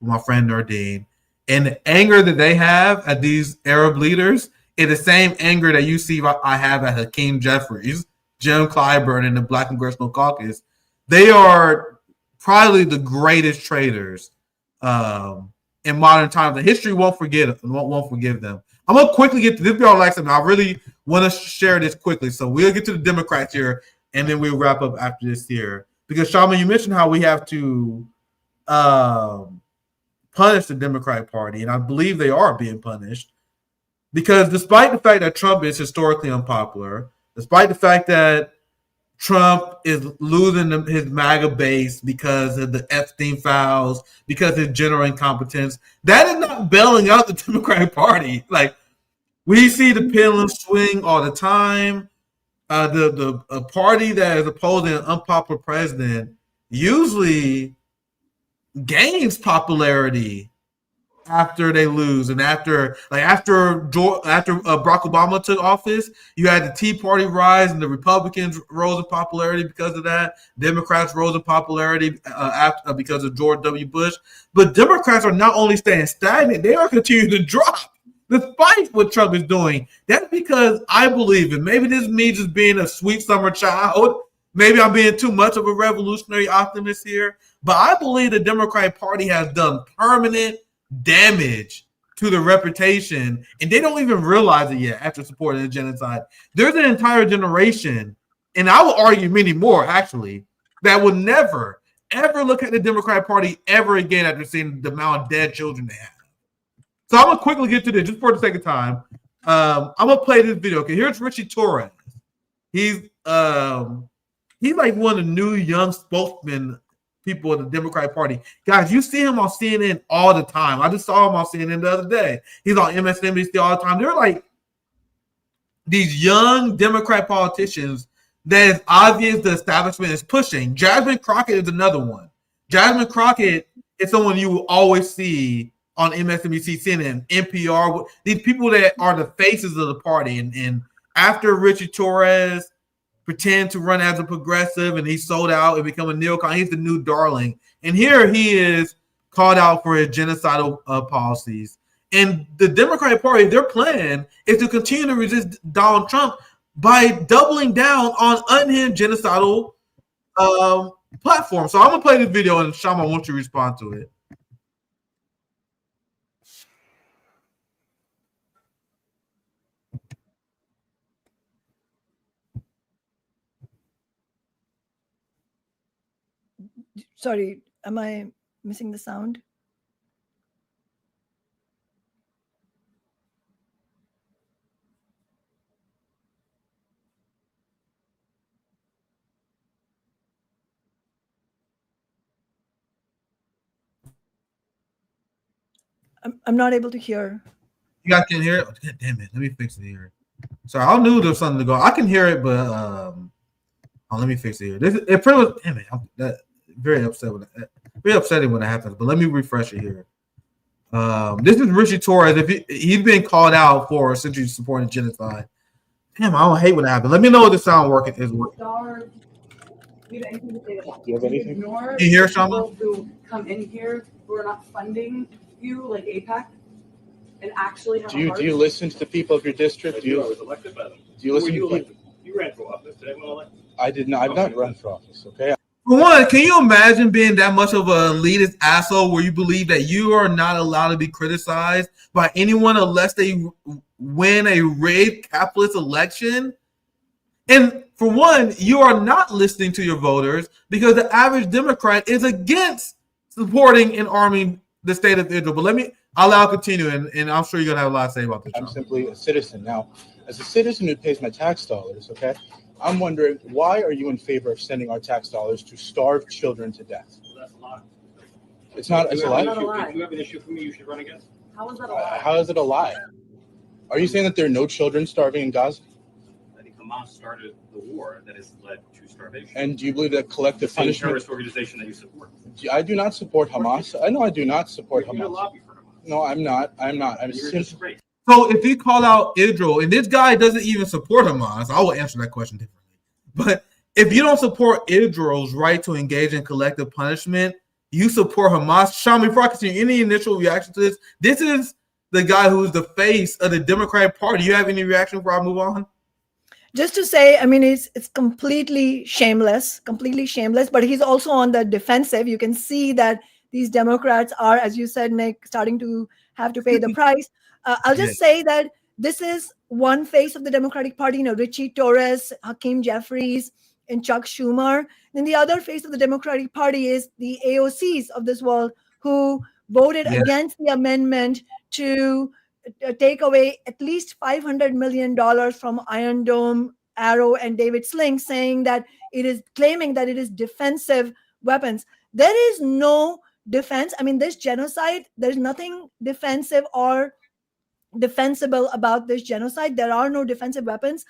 my friend Nardine. And the anger that they have at these Arab leaders is the same anger that you see I have at Hakeem Jeffries, Jim Clyburn, and the Black Congressional Caucus. They are probably the greatest traitors in modern times. The history won't forgive them. I'm going to quickly get to this. If y'all like something, I really want to share this quickly. So we'll get to the Democrats here, and then we'll wrap up after this here. Because, Kshama, you mentioned how we have to punish the Democratic Party, and I believe they are being punished, because despite the fact that Trump is historically unpopular, despite the fact that Trump is losing his MAGA base because of the Epstein files, because of his general incompetence, that is not bailing out the Democratic Party. Like, we see the pendulum swing all the time. A party that is opposing an unpopular president usually gains popularity after they lose, and after Barack Obama took office, you had the Tea Party rise, and the Republicans rose in popularity because of that. Democrats rose in popularity because of George W. Bush. But Democrats are not only staying stagnant; they are continuing to drop, despite what Trump is doing. That's because I believe, and maybe this is me just being a sweet summer child. Maybe I'm being too much of a revolutionary optimist here, but I believe the Democratic Party has done permanent damage to the reputation, and they don't even realize it yet after supporting the genocide. There's an entire generation, and I will argue many more, actually, that will never, ever look at the Democratic Party ever again after seeing the amount of dead children they have. So I'm going to quickly get to this just for the sake of time. I'm going to play this video. Okay, here's Richie Torres. He's like one of the new young spokesmen people of the Democratic Party. Guys, you see him on CNN all the time. I just saw him on CNN the other day. He's on MSNBC all the time. They're like these young Democrat politicians that is obvious the establishment is pushing. Jasmine Crockett is another one. Jasmine Crockett is someone you will always see on MSNBC, CNN, NPR. These people that are the faces of the party. And after Richie Torres pretend to run as a progressive and he sold out and become a neocon, he's the new darling. And here he is called out for his genocidal policies. And the Democratic Party, their plan is to continue to resist Donald Trump by doubling down on unhinged genocidal platforms. So I'm going to play this video, and Kshama, I want you to respond to it. Sorry, am I missing the sound? I'm not able to hear. You guys can hear it? Oh, damn it. Let me fix it here. Sorry, I knew there was something to go. I can hear it, but let me fix it here. It pretty much, damn it. I'm very upset with that. Very upsetting when it happens, but let me refresh it here. This is Richie Torres. He's been called out for essentially supporting genocide. Damn, I don't hate when it happens. Let me know if the sound is working. you have anything to say to that? Do you have anything? Ignore Can you hear, people who come in here who are not funding you, like APAC, and actually have Do you a heart? listen to the people of your district? Do you was elected by them. do you listen Who to were you people? elected? You ran for office. Did anyone elect you? I did not. I've not run for office. Okay. For one, can you imagine being that much of an elitist asshole where you believe that you are not allowed to be criticized by anyone unless they win a rigged capitalist election? And for one, you are not listening to your voters because the average Democrat is against supporting and arming the state of Israel. But I'll continue, and I'm sure you're going to have a lot to say about this. I'm simply a citizen. Now, as a citizen who pays my tax dollars, okay, I'm wondering, why are you in favor of sending our tax dollars to starve children to death? Well, that's a lie. It's not. It's a lie. If you have an issue for me, you should run against. How is that a lie? How is it a lie? Are you saying that there are no children starving in Gaza? I think Hamas started the war that has led to starvation. And do you believe that collective Same punishment? terrorist organization that you support. I do not support Hamas. I know I do not support You're a Hamas. lobby for Hamas. No, I'm not. I'm not. I'm You're a simply. disgrace. So if you call out Israel, and this guy doesn't even support Hamas, I will answer that question differently. But if you don't support Israel's right to engage in collective punishment, you support Hamas. Kshama, before I continue, any initial reaction to this? This is the guy who is the face of the Democratic Party. You have any reaction before I move on? Just to say, I mean, it's completely shameless, but he's also on the defensive. You can see that these Democrats are, as you said, Nick, starting to have to pay the price. I'll just say that this is one face of the Democratic Party, Richie Torres, Hakeem Jeffries, and Chuck Schumer. Then the other face of the Democratic Party is the AOCs of this world who voted against the amendment to take away at least $500 million from Iron Dome, Arrow, and David Sling, saying that claiming that it is defensive weapons. There is no defense. I mean, this genocide, there's nothing defensive or defensible about this genocide. There are no defensive weapons.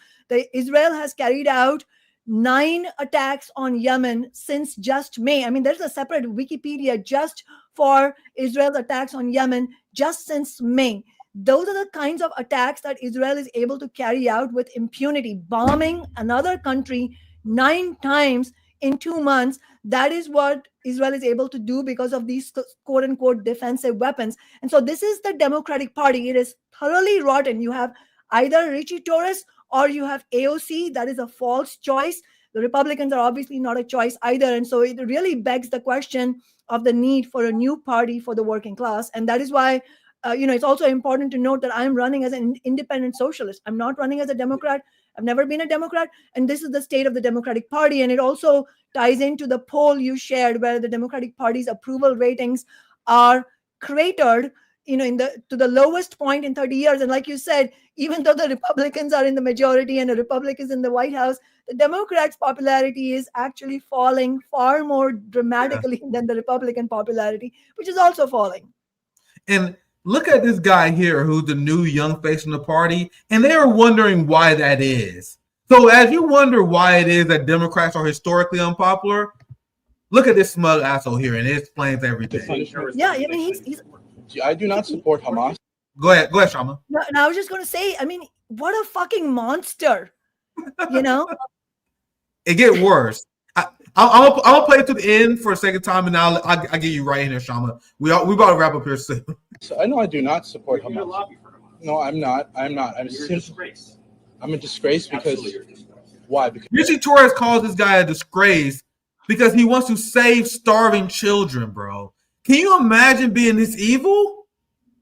Israel has carried out 9 attacks on Yemen since just May. I mean, there's a separate Wikipedia just for Israel's attacks on Yemen just since May. Those are the kinds of attacks that Israel is able to carry out with impunity, bombing another country 9 times in 2 months. That is what Israel is able to do because of these quote unquote defensive weapons. And so this is the Democratic Party. It is thoroughly rotten. You have either Richie Torres or you have AOC. That is a false choice. The Republicans are obviously not a choice either. And so it really begs the question of the need for a new party for the working class. And that is why it's also important to note that I'm running as an independent socialist. I'm not running as a Democrat. I've never been a Democrat. And this is the state of the Democratic Party. And it also ties into the poll you shared where the Democratic Party's approval ratings are cratered, to the lowest point in 30 years. And like you said, even though the Republicans are in the majority and a Republican is in the White House, the Democrats' popularity is actually falling far more dramatically than the Republican popularity, which is also falling. And look at this guy here who's the new young face in the party, and they are wondering why that is. So as you wonder why it is that Democrats are historically unpopular, look at this smug asshole here, and it explains everything. Yeah, I mean, he's I do not support Hamas. Go ahead, Kshama. No, and I was just going to say, I mean, what a fucking monster, It gets worse. I'll play it to the end for a second time, and I'll get you right in here, Kshama. We about to wrap up here soon. So I know I do not support You're a Hamas. lobby for Hamas. No, I'm not. I'm not. You're a disgrace. I'm a disgrace because Absolutely, you're a disgrace. why? Because Richie Torres calls this guy a disgrace because he wants to save starving children, bro. Can you imagine being this evil?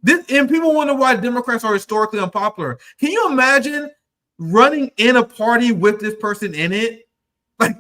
And people wonder why Democrats are historically unpopular. Can you imagine running in a party with this person in it? Like,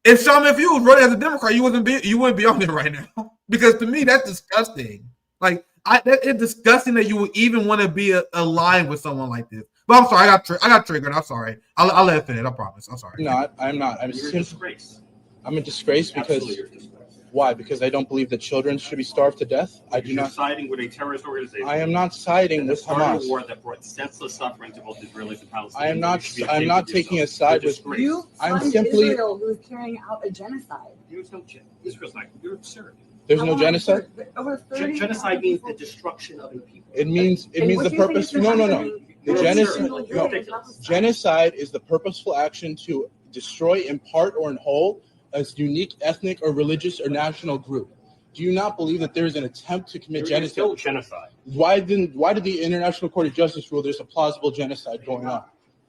if you was running as a Democrat, you wouldn't be on there right now. Because to me, that's disgusting. Like, it's disgusting that you would even want to be aligned with someone like this. But I'm sorry, I got triggered. I'm sorry. I'll let it finish. I promise. I'm sorry. I'm not. You're a disgrace. I'm a disgrace because Absolutely, you're a disgrace. why? Because I don't believe that children should be starved to death. I do You're not. siding with a terrorist organization. I am not siding that with started Hamas. a war that brought senseless suffering to both Israelis and Palestinians. I am not. You should be I'm ashamed not of taking a yourself. side You're a with. disgrace. You I'm fund simply- Israel, who is carrying out a genocide. There's no Israel's not. You're absurd. There's no genocide. Over 30 Genocide means the destruction of a people. It means the purpose. No. The You're genocide. absurd. You're No. ridiculous. Genocide is the purposeful action to destroy in part or in whole a unique ethnic or religious or national group. Do you not believe that there is an attempt to commit genocide? Still genocide. Why did the International Court of Justice rule there's a plausible genocide going on?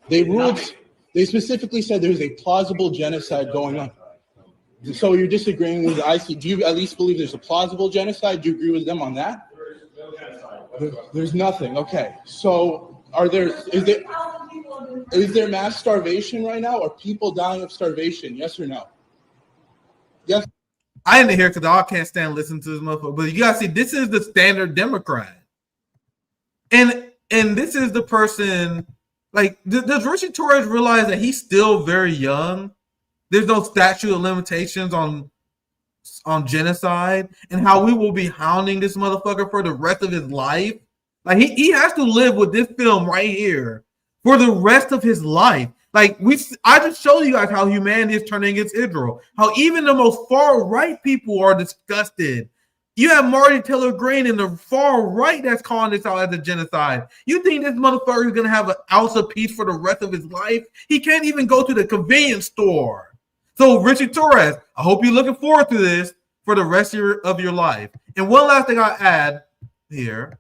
They specifically said there's a plausible genocide going on. So you're disagreeing with the IC. Do you at least believe there's a plausible genocide? Do you agree with them on that? There's nothing. Okay. So is there mass starvation right now? Are people dying of starvation? Yes or no? Yes. I didn't hear because I can't stand listening to this motherfucker. But you gotta see, this is the standard Democrat, and this is the person. Like, does Richard Torres realize that he's still very young? There's no statute of limitations on genocide, and how we will be hounding this motherfucker for the rest of his life. Like, he has to live with this film right here for the rest of his life. Like, I just showed you guys how humanity is turning against Israel. How even the most far-right people are disgusted. You have Martin Taylor Greene in the far right that's calling this out as a genocide. You think this motherfucker is going to have an ounce of peace for the rest of his life? He can't even go to the convenience store. So, Richard Torres, I hope you're looking forward to this for the rest of your life. And one last thing I'll add here,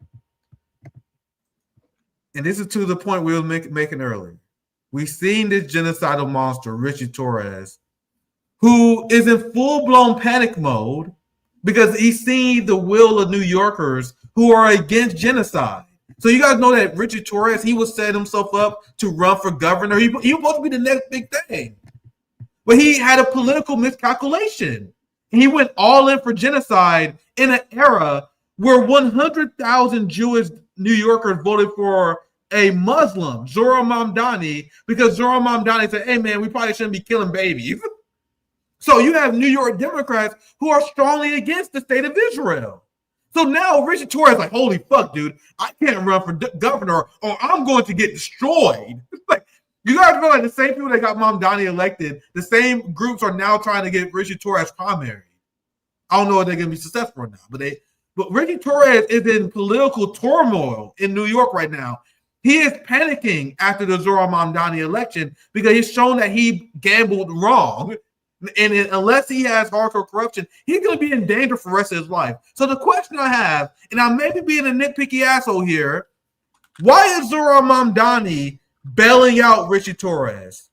and this is to the point we were making earlier. We've seen this genocidal monster, Richard Torres, who is in full-blown panic mode because he's seen the will of New Yorkers who are against genocide. So you guys know that Richard Torres, he was set himself up to run for governor. He was supposed to be the next big thing. But he had a political miscalculation. He went all in for genocide in an era where 100,000 Jewish New Yorkers voted for a Muslim, Zohran Mamdani, because Zohran Mamdani said, hey, man, we probably shouldn't be killing babies. So you have New York Democrats who are strongly against the state of Israel. So now Richard Torres is like, holy fuck, dude, I can't run for governor or I'm going to get destroyed. Like, you guys realize the same people that got Mamdani elected, the same groups are now trying to get Richard Torres primary. I don't know if they're going to be successful or not, but Richard Torres is in political turmoil in New York right now. He is panicking after the Zohran Mamdani election because he's shown that he gambled wrong. And unless he has hardcore corruption, he's going to be in danger for the rest of his life. So the question I have, and I may be being a nitpicky asshole here, why is Zohran Mamdani bailing out Richard Torres?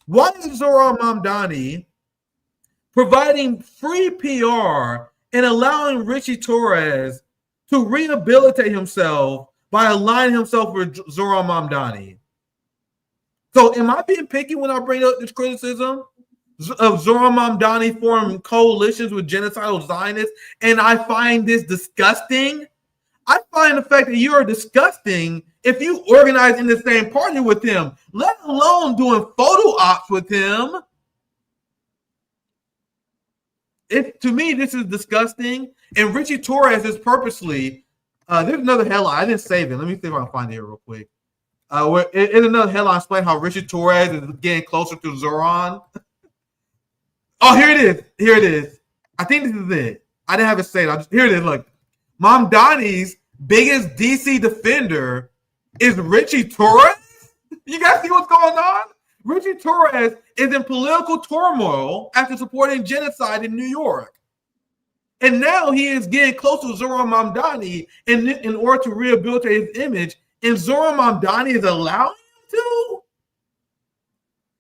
Why is Zohran Mamdani providing free PR and allowing Richard Torres to rehabilitate himself by aligning himself with Zohran Mamdani? So am I being picky when I bring up this criticism of Zohran Mamdani forming coalitions with genocidal Zionists, and I find this disgusting? I find the fact that you are disgusting if you organize in the same party with him, let alone doing photo ops with him. To me, this is disgusting. And Richard Torres is purposely, there's another headline. I didn't save it. Let me see if I can find it here real quick. In another headline explain how Richard Torres is getting closer to Zohran. Oh, here it is. Here it is. I think this is it. I didn't have it saved. Here it is. Look, Mamdani's biggest DC defender is Richard Torres. You guys see what's going on? Richard Torres is in political turmoil after supporting genocide in New York. And now he is getting close to Zohran Mamdani in order to rehabilitate his image. And Zohran Mamdani is allowing him to?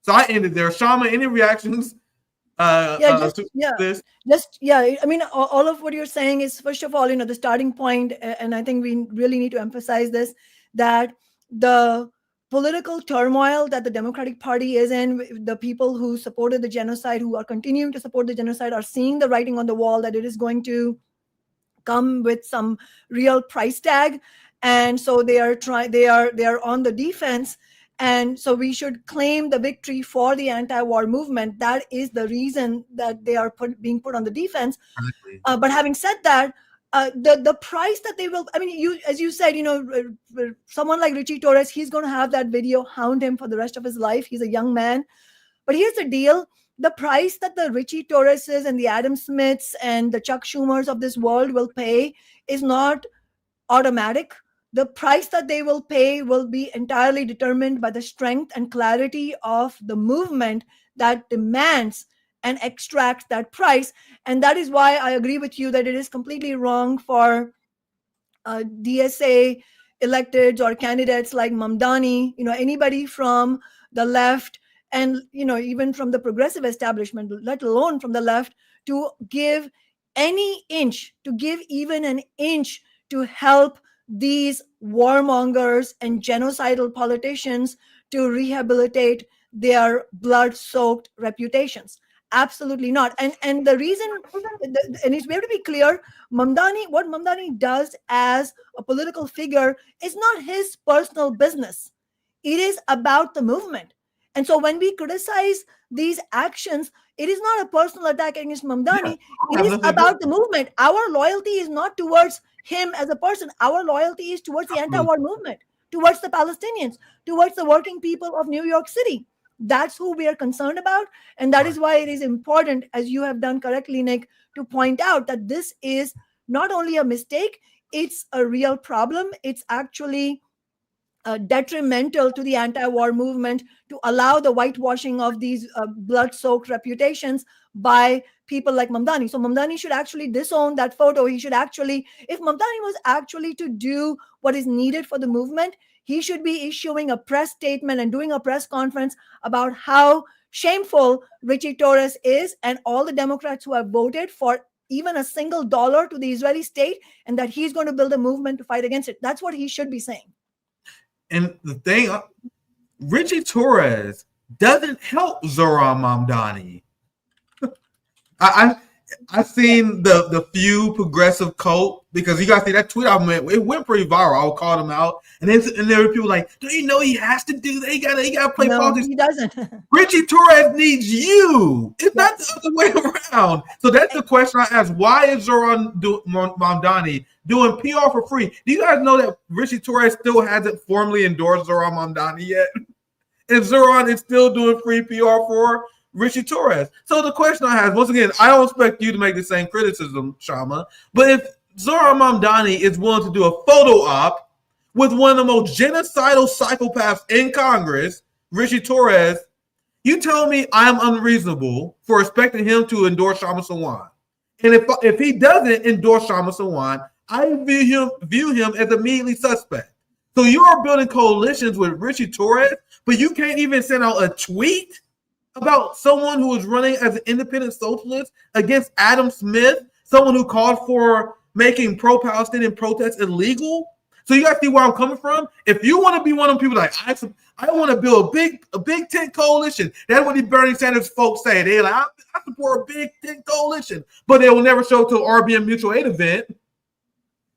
So I ended there. Kshama, any reactions to this? I mean, all of what you're saying is, first of all, the starting point, and I think we really need to emphasize this, that the political turmoil that the Democratic Party is in, the people who supported the genocide, who are continuing to support the genocide, are seeing the writing on the wall that it is going to come with some real price tag. And so they are on the defense. And so we should claim the victory for the anti-war movement. That is the reason that they are being put on the defense. But having said that, the price that they will, I mean, as you said, someone like Richie Torres, he's going to have that video hound him for the rest of his life. He's a young man. But here's the deal. The price that the Richie Torreses and the Adam Smiths and the Chuck Schumers of this world will pay is not automatic. the price that they will pay will be entirely determined by the strength and clarity of the movement that demands and extracts that price. And that is why I agree with you that it is completely wrong for DSA electeds or candidates like Mamdani, anybody from the left and, even from the progressive establishment, let alone from the left, to give even an inch to help these warmongers and genocidal politicians to rehabilitate their blood-soaked reputations. Absolutely not. And the reason, and we have to be clear, what Mamdani does as a political figure is not his personal business. It is about the movement. And so when we criticize these actions, it is not a personal attack against Mamdani. It is about the movement. Our loyalty is not towards him as a person. Our loyalty is towards the anti-war movement, towards the Palestinians, towards the working people of New York City. That's who we are concerned about. And that is why it is important, as you have done correctly, Nick, to point out that this is not only a mistake, it's a real problem. It's actually detrimental to the anti-war movement to allow the whitewashing of these blood-soaked reputations by people like Mamdani. So Mamdani should actually disown that photo. He should actually, if Mamdani was actually to do what is needed for the movement, he should be issuing a press statement and doing a press conference about how shameful Richie Torres is and all the Democrats who have voted for even a single dollar to the Israeli state, and that he's going to build a movement to fight against it. That's what he should be saying. And the thing, Richie Torres doesn't help Zohran Mamdani. I seen the few progressive cult, because you guys see that tweet I made, it went pretty viral. I called him out, and there were people like, "Do you know he has to do that? He got to play politics." He doesn't. Richie Torres needs you. It's not the other way around. So that's the question I asked: why is Zohran Mamdani doing PR for free? Do you guys know that Richie Torres still hasn't formally endorsed Zohran Mamdani yet? And Zohran is still doing free PR for Richie Torres. So the question I have, once again, I don't expect you to make the same criticism, Kshama, but if Zohran Mamdani is willing to do a photo op with one of the most genocidal psychopaths in Congress, Richie Torres, you tell me I'm unreasonable for expecting him to endorse Kshama Sawant. And if he doesn't endorse Kshama Sawant, I view him as immediately suspect. So you are building coalitions with Richie Torres, but you can't even send out a tweet about someone who is running as an independent socialist against Adam Smith, someone who called for making pro-Palestinian protests illegal. So you guys see where I'm coming from? If you want to be one of them people like, I want to build a big tent coalition. That's what the Bernie Sanders folks say. They're like, I support a big tent coalition, but they will never show up to an RBN mutual aid event.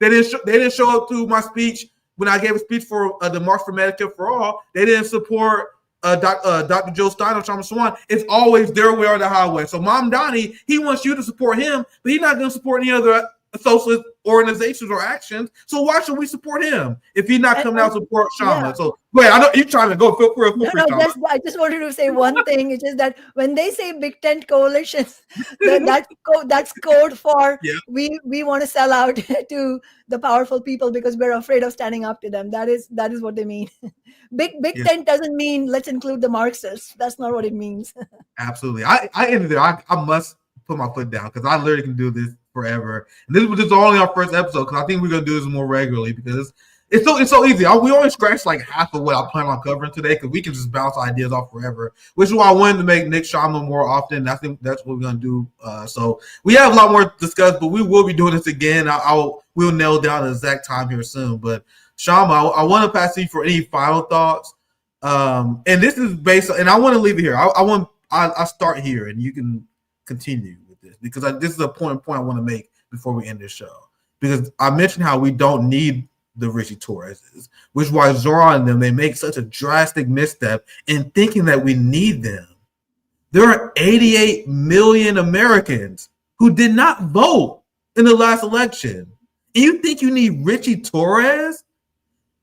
They didn't show up to my speech when I gave a speech for the March for Medicare for All. They didn't support Dr. Joe Stein or Kshama Sawant. It's always their way or the highway. So Mamdani, he wants you to support him, but he's not going to support any other socialist organizations or actions. So why should we support him if he's not coming out to support Kshama? Yeah. So wait, I know you're trying to go. Feel free. I just wanted to say one thing, which is that when they say big tent coalitions, that's code for we want to sell out to the powerful people because we're afraid of standing up to them. That is what they mean. Big tent doesn't mean let's include the Marxists. That's not what it means. Absolutely. I ended there. I must put my foot down because I literally can do this forever. And this was only our first episode because I think we're gonna do this more regularly because it's so easy. We only scratched like half of what I plan on covering today because we can just bounce ideas off forever, which is why I wanted to make Nick Kshama more often. I think that's what we're gonna do. So we have a lot more to discuss, but we will be doing this again. We'll nail down the exact time here soon. But Kshama, I want to pass to you for any final thoughts. And this is based on, and I want to leave it here. I start here, and you can continue with this because this is a point I want to make before we end this show. Because I mentioned how we don't need the Richie Torreses, which is why Zohran and them, they make such a drastic misstep in thinking that we need them. There are 88 million Americans who did not vote in the last election. And you think you need Richie Torres?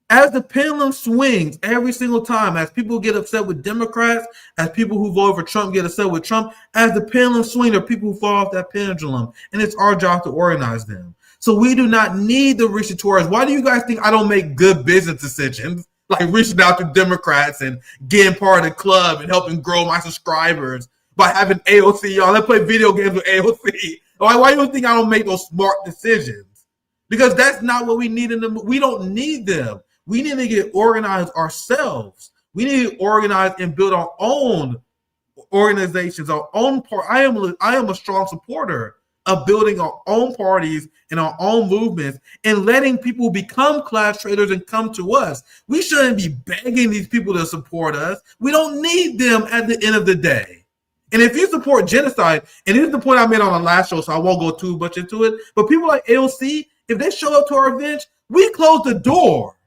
As the pendulum swings every single time, as people get upset with Democrats, as people who vote for Trump get upset with Trump, as the pendulum swings, there are people who fall off that pendulum, and it's our job to organize them. So we do not need the reaching towards. Why do you guys think I don't make good business decisions? Like reaching out to Democrats and getting part of the club and helping grow my subscribers by having AOC on. Let's play video games with AOC. Why do you think I don't make those smart decisions? Because that's not what we need in them. We don't need them. We need to get organized ourselves. We need to organize and build our own organizations, our own part. I am a strong supporter of building our own parties and our own movements and letting people become class traders and come to us. We shouldn't be begging these people to support us. We don't need them at the end of the day. And if you support genocide, and here's the point I made on the last show, so I won't go too much into it, but people like AOC, if they show up to our events, we close the door.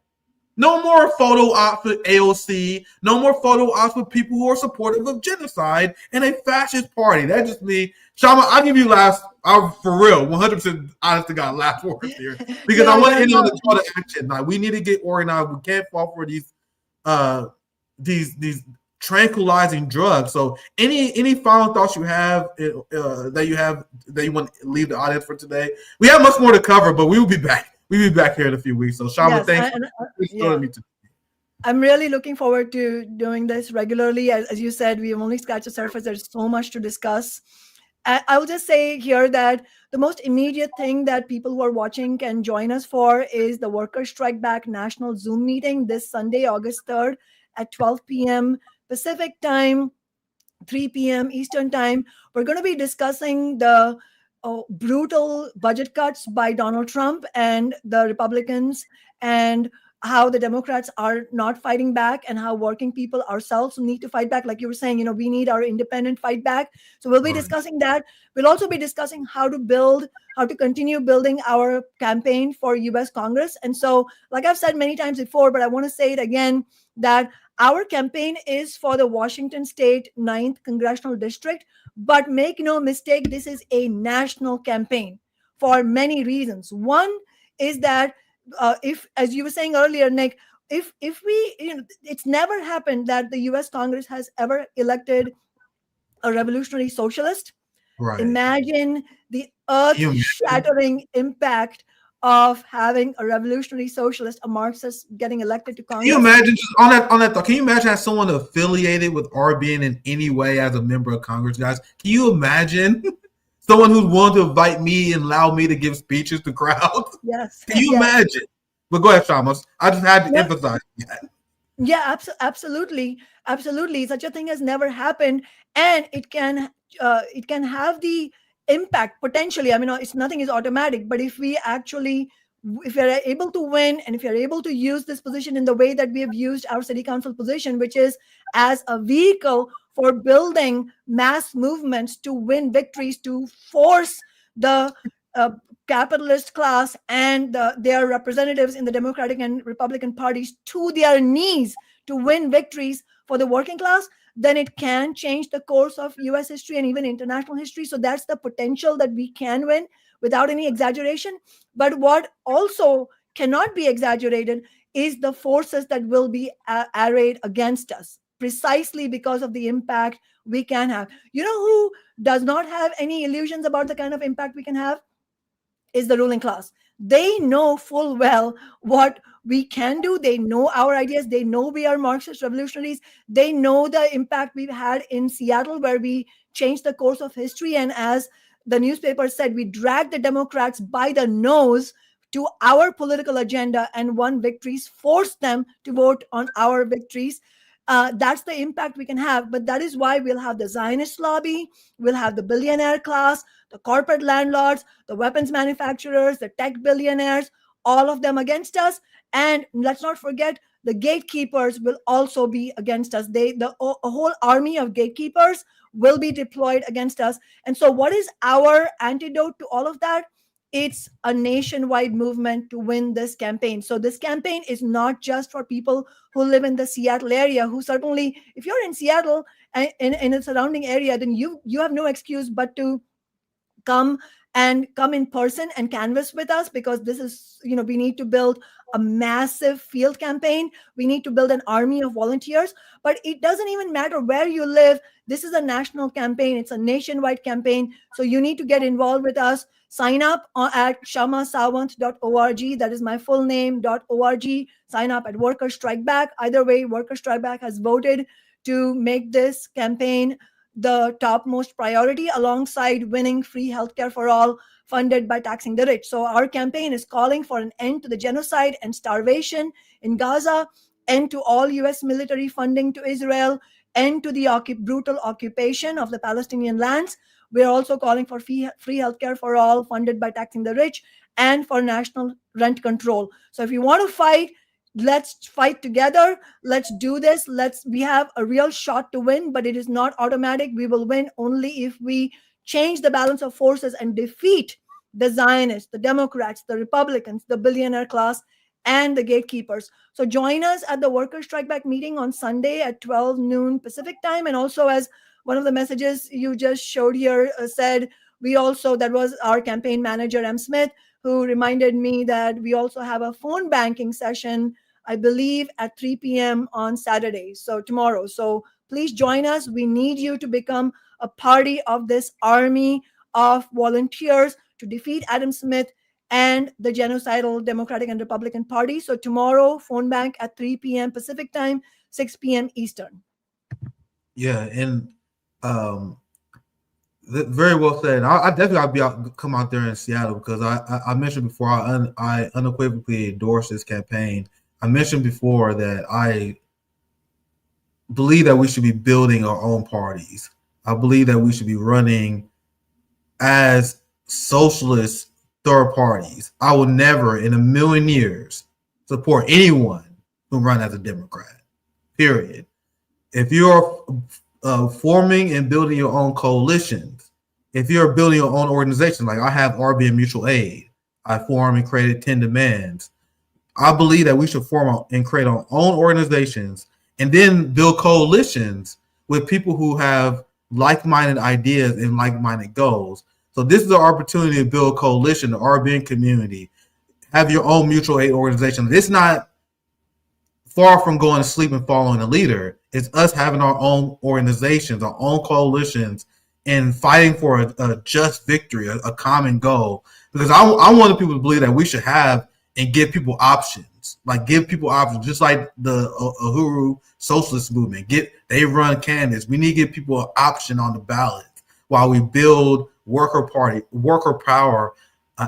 No more photo ops with AOC. No more photo ops with people who are supportive of genocide and a fascist party. That's just me. Kshama, I'll give you last, for real, 100% honest to God, last words here. Because I want to end on the call to action. Like, we need to get organized. We can't fall for these tranquilizing drugs. So any final thoughts you have that you want to leave the audience for today? We have much more to cover, but we will be back. We'll be back here in a few weeks. So Kshama, thanks for joining me today. I'm really looking forward to doing this regularly. As you said, we've only scratched the surface. There's so much to discuss. I will just say here that the most immediate thing that people who are watching can join us for is the Workers' Strike Back National Zoom meeting this Sunday, August 3rd at 12 p.m. Pacific time, 3 p.m. Eastern time. We're going to be discussing the brutal budget cuts by Donald Trump and the Republicans, and how the Democrats are not fighting back, and how working people ourselves need to fight back. Like you were saying, we need our independent fight back. So we'll be discussing that. We'll also be discussing how to continue building our campaign for US Congress. And so, like I've said many times before, but I want to say it again, that our campaign is for the Washington State 9th Congressional District. But make no mistake, this is a national campaign for many reasons. One is that if, as you were saying earlier, Nick, if we, it's never happened that the U.S. Congress has ever elected a revolutionary socialist. Right. Imagine the earth-shattering impact of having a revolutionary socialist, a Marxist, getting elected to Congress. Can you imagine, just on that thought, can you imagine as someone affiliated with RBN in any way as a member of Congress, guys? Can you imagine someone who's willing to invite me and allow me to give speeches to crowds? Yes. Can you imagine? But go ahead, Kshama. I just had to emphasize that. Yeah, absolutely. Absolutely. Such a thing has never happened. And it can have the impact potentially. I mean, nothing is automatic, but if we are able to win, and if you're able to use this position in the way that we have used our city council position, which is as a vehicle for building mass movements to win victories, to force the capitalist class and their representatives in the Democratic and Republican parties to their knees to win victories for the working class, then it can change the course of US history and even international history. So that's the potential that we can win without any exaggeration. But what also cannot be exaggerated is the forces that will be arrayed against us, precisely because of the impact we can have. You know who does not have any illusions about the kind of impact we can have? Is the ruling class. They know full well what we can do. They know our ideas. They know we are Marxist revolutionaries. They know the impact we've had in Seattle, where we changed the course of history. And as the newspaper said, we dragged the Democrats by the nose to our political agenda and won victories, forced them to vote on our victories. That's the impact we can have. But that is why we'll have the Zionist lobby, we'll have the billionaire class, the corporate landlords, the weapons manufacturers, the tech billionaires, all of them against us. And let's not forget, the gatekeepers will also be against us. A whole army of gatekeepers will be deployed against us. And so what is our antidote to all of that? It's a nationwide movement to win this campaign. So this campaign is not just for people who live in the Seattle area, who certainly, if you're in Seattle and in a surrounding area, then you have no excuse but to come in person and canvas with us, because this is, we need to build a massive field campaign. We need to build an army of volunteers, but it doesn't even matter where you live. This is a national campaign. It's a nationwide campaign. So you need to get involved with us. Sign up at kshamasawant.org. That is my full name, .org. Sign up at Worker Strike Back. Either way, Worker Strike Back has voted to make this campaign the topmost priority, alongside winning free healthcare for all, funded by taxing the rich. So our campaign is calling for an end to the genocide and starvation in Gaza, end to all US military funding to Israel, end to the brutal occupation of the Palestinian lands. We're also calling for free healthcare for all, funded by taxing the rich, and for national rent control. So if you want to fight, let's fight together. Let's do this. We have a real shot to win, but it is not automatic. We will win only if we change the balance of forces and defeat the Zionists, the Democrats, the Republicans, the billionaire class, and the gatekeepers. So join us at the Worker Strike Back meeting on Sunday at 12 noon Pacific time. And also, as one of the messages you just showed here said, that was our campaign manager, M. Smith, who reminded me that we also have a phone banking session, I believe, at 3 p.m. on Saturday, so tomorrow. So please join us. We need you to become a party of this army of volunteers to defeat Adam Smith and the genocidal Democratic and Republican Party. So tomorrow, phone bank at 3 p.m. Pacific time, 6 p.m. Eastern. Yeah, and very well said. I definitely come out there in Seattle, because I mentioned before I unequivocally endorse this campaign. I mentioned before that I believe that we should be building our own parties. I believe that we should be running as socialist third parties. I will never in a million years support anyone who run as a Democrat, period. If you're forming and building your own coalitions, if you're building your own organization, like I have RBN Mutual Aid, I formed and created 10 Demands. I believe that we should form and create our own organizations and then build coalitions with people who have like-minded ideas and like-minded goals. So this is an opportunity to build a coalition, the RBN community, have your own mutual aid organization. It's not far from going to sleep and following a leader. It's us having our own organizations, our own coalitions, and fighting for a just victory, a common goal. Because I want people to believe that we should have and give people options, just like the Uhuru socialist movement. They run candidates. We need to give people an option on the ballot while we build worker power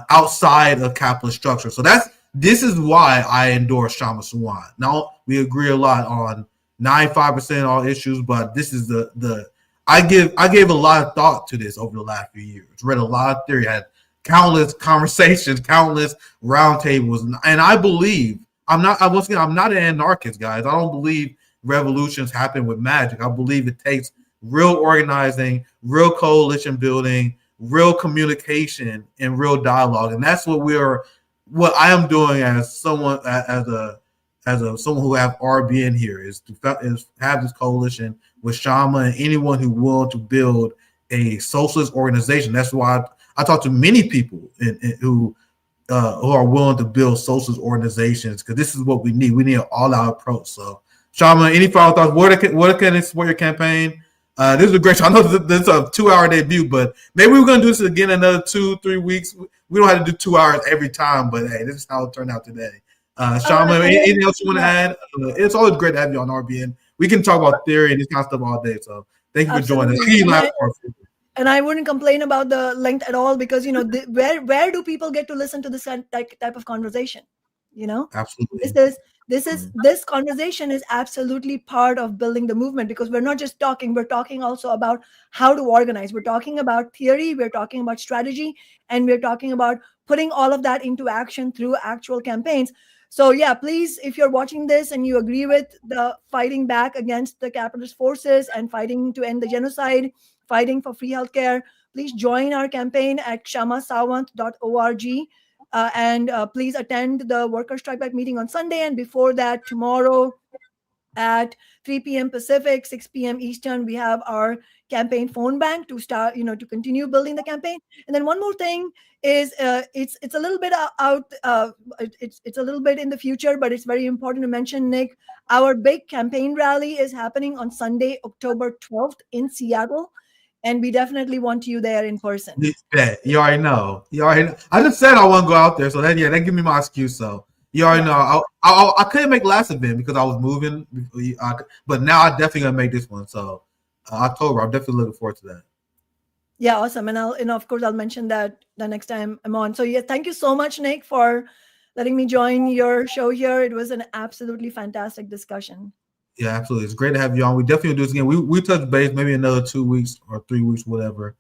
outside of capitalist structure. So this is why I endorse Kshama Sawant. Now we agree a lot on 95% of all issues, but this is I gave a lot of thought to this over the last few years. Read a lot of theory, had countless conversations, countless roundtables, and I believe I'm not an anarchist, guys. I don't believe revolutions happen with magic. I believe it takes real organizing, real coalition building, real communication, and real dialogue, and that's what I am doing as someone someone who have RBN here is have this coalition with Kshama and anyone who willing to build a socialist organization. That's why I talk to many people who are willing to build socialist organizations, because this is what we need. We need an all-out approach. So, Kshama, any final thoughts? Where can they support your campaign? This is a great show. I know this is a 2-hour debut, but maybe we're going to do this again in another 2-3 weeks. We don't have to do 2 hours every time, but hey, this is how it turned out today. Kshama, anything else you want to add? It's always great to have you on RBN. We can talk about theory and this kind of stuff all day. So thank you for joining us. And I wouldn't complain about the length at all, because where do people get to listen to this type of conversation? Absolutely. This conversation is absolutely part of building the movement, because we're not just talking, we're talking also about how to organize. We're talking about theory, we're talking about strategy, and we're talking about putting all of that into action through actual campaigns. So yeah, please, if you're watching this and you agree with the fighting back against the capitalist forces and fighting to end the genocide, fighting for free healthcare, please join our campaign at kshamasawant.org. And please attend the Worker Strike Back meeting on Sunday. And before that, tomorrow, at 3 p.m. Pacific, 6 p.m. Eastern. We have our campaign phone bank to start, to continue building the campaign. And then one more thing is it's a little bit out, it's a little bit in the future, but it's very important to mention, Nick. Our big campaign rally is happening on Sunday, October 12th in Seattle. And we definitely want you there in person. Yeah, you already know. I just said I want to go out there, so that give me my excuse. So you already know. I couldn't make last event because I was moving, but now I definitely gonna make this one. So October, I'm definitely looking forward to that. Yeah, awesome. And of course I'll mention that the next time I'm on. So yeah, thank you so much, Nick, for letting me join your show here. It was an absolutely fantastic discussion. Yeah, absolutely. It's great to have you on. We definitely do this again. We touch base maybe another 2 weeks or 3 weeks, whatever.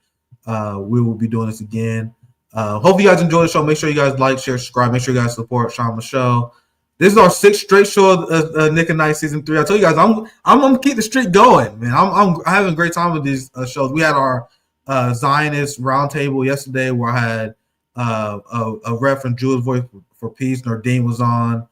We will be doing this again. Hope you guys enjoy the show. Make sure you guys like, share, subscribe. Make sure you guys support Kshama Show. This is our 6th straight show of Nick and Night season 3. I tell you guys, I'm gonna keep the streak going, man. I'm having a great time with these shows. We had our Zionist roundtable yesterday where I had a rep from Jewish Voice for Peace. Nordine was on.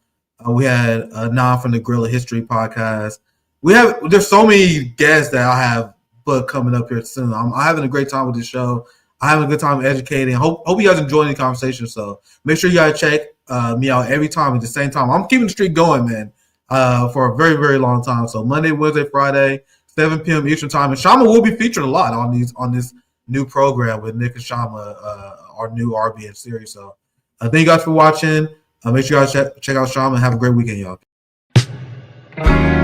We had Nam from the Guerrilla History podcast. There's so many guests that I have booked coming up here soon. I'm having a great time with this show. I'm having a good time educating. Hope you guys enjoying the conversation. So make sure you guys check me out every time at the same time. I'm keeping the streak going, man, for a very, very long time. So Monday, Wednesday, Friday, 7 p.m. Eastern time. And Kshama will be featured a lot on this new program with Nick and Kshama, our new RBN series. So thank you guys for watching. Make sure you guys check out Kshama and have a great weekend, y'all.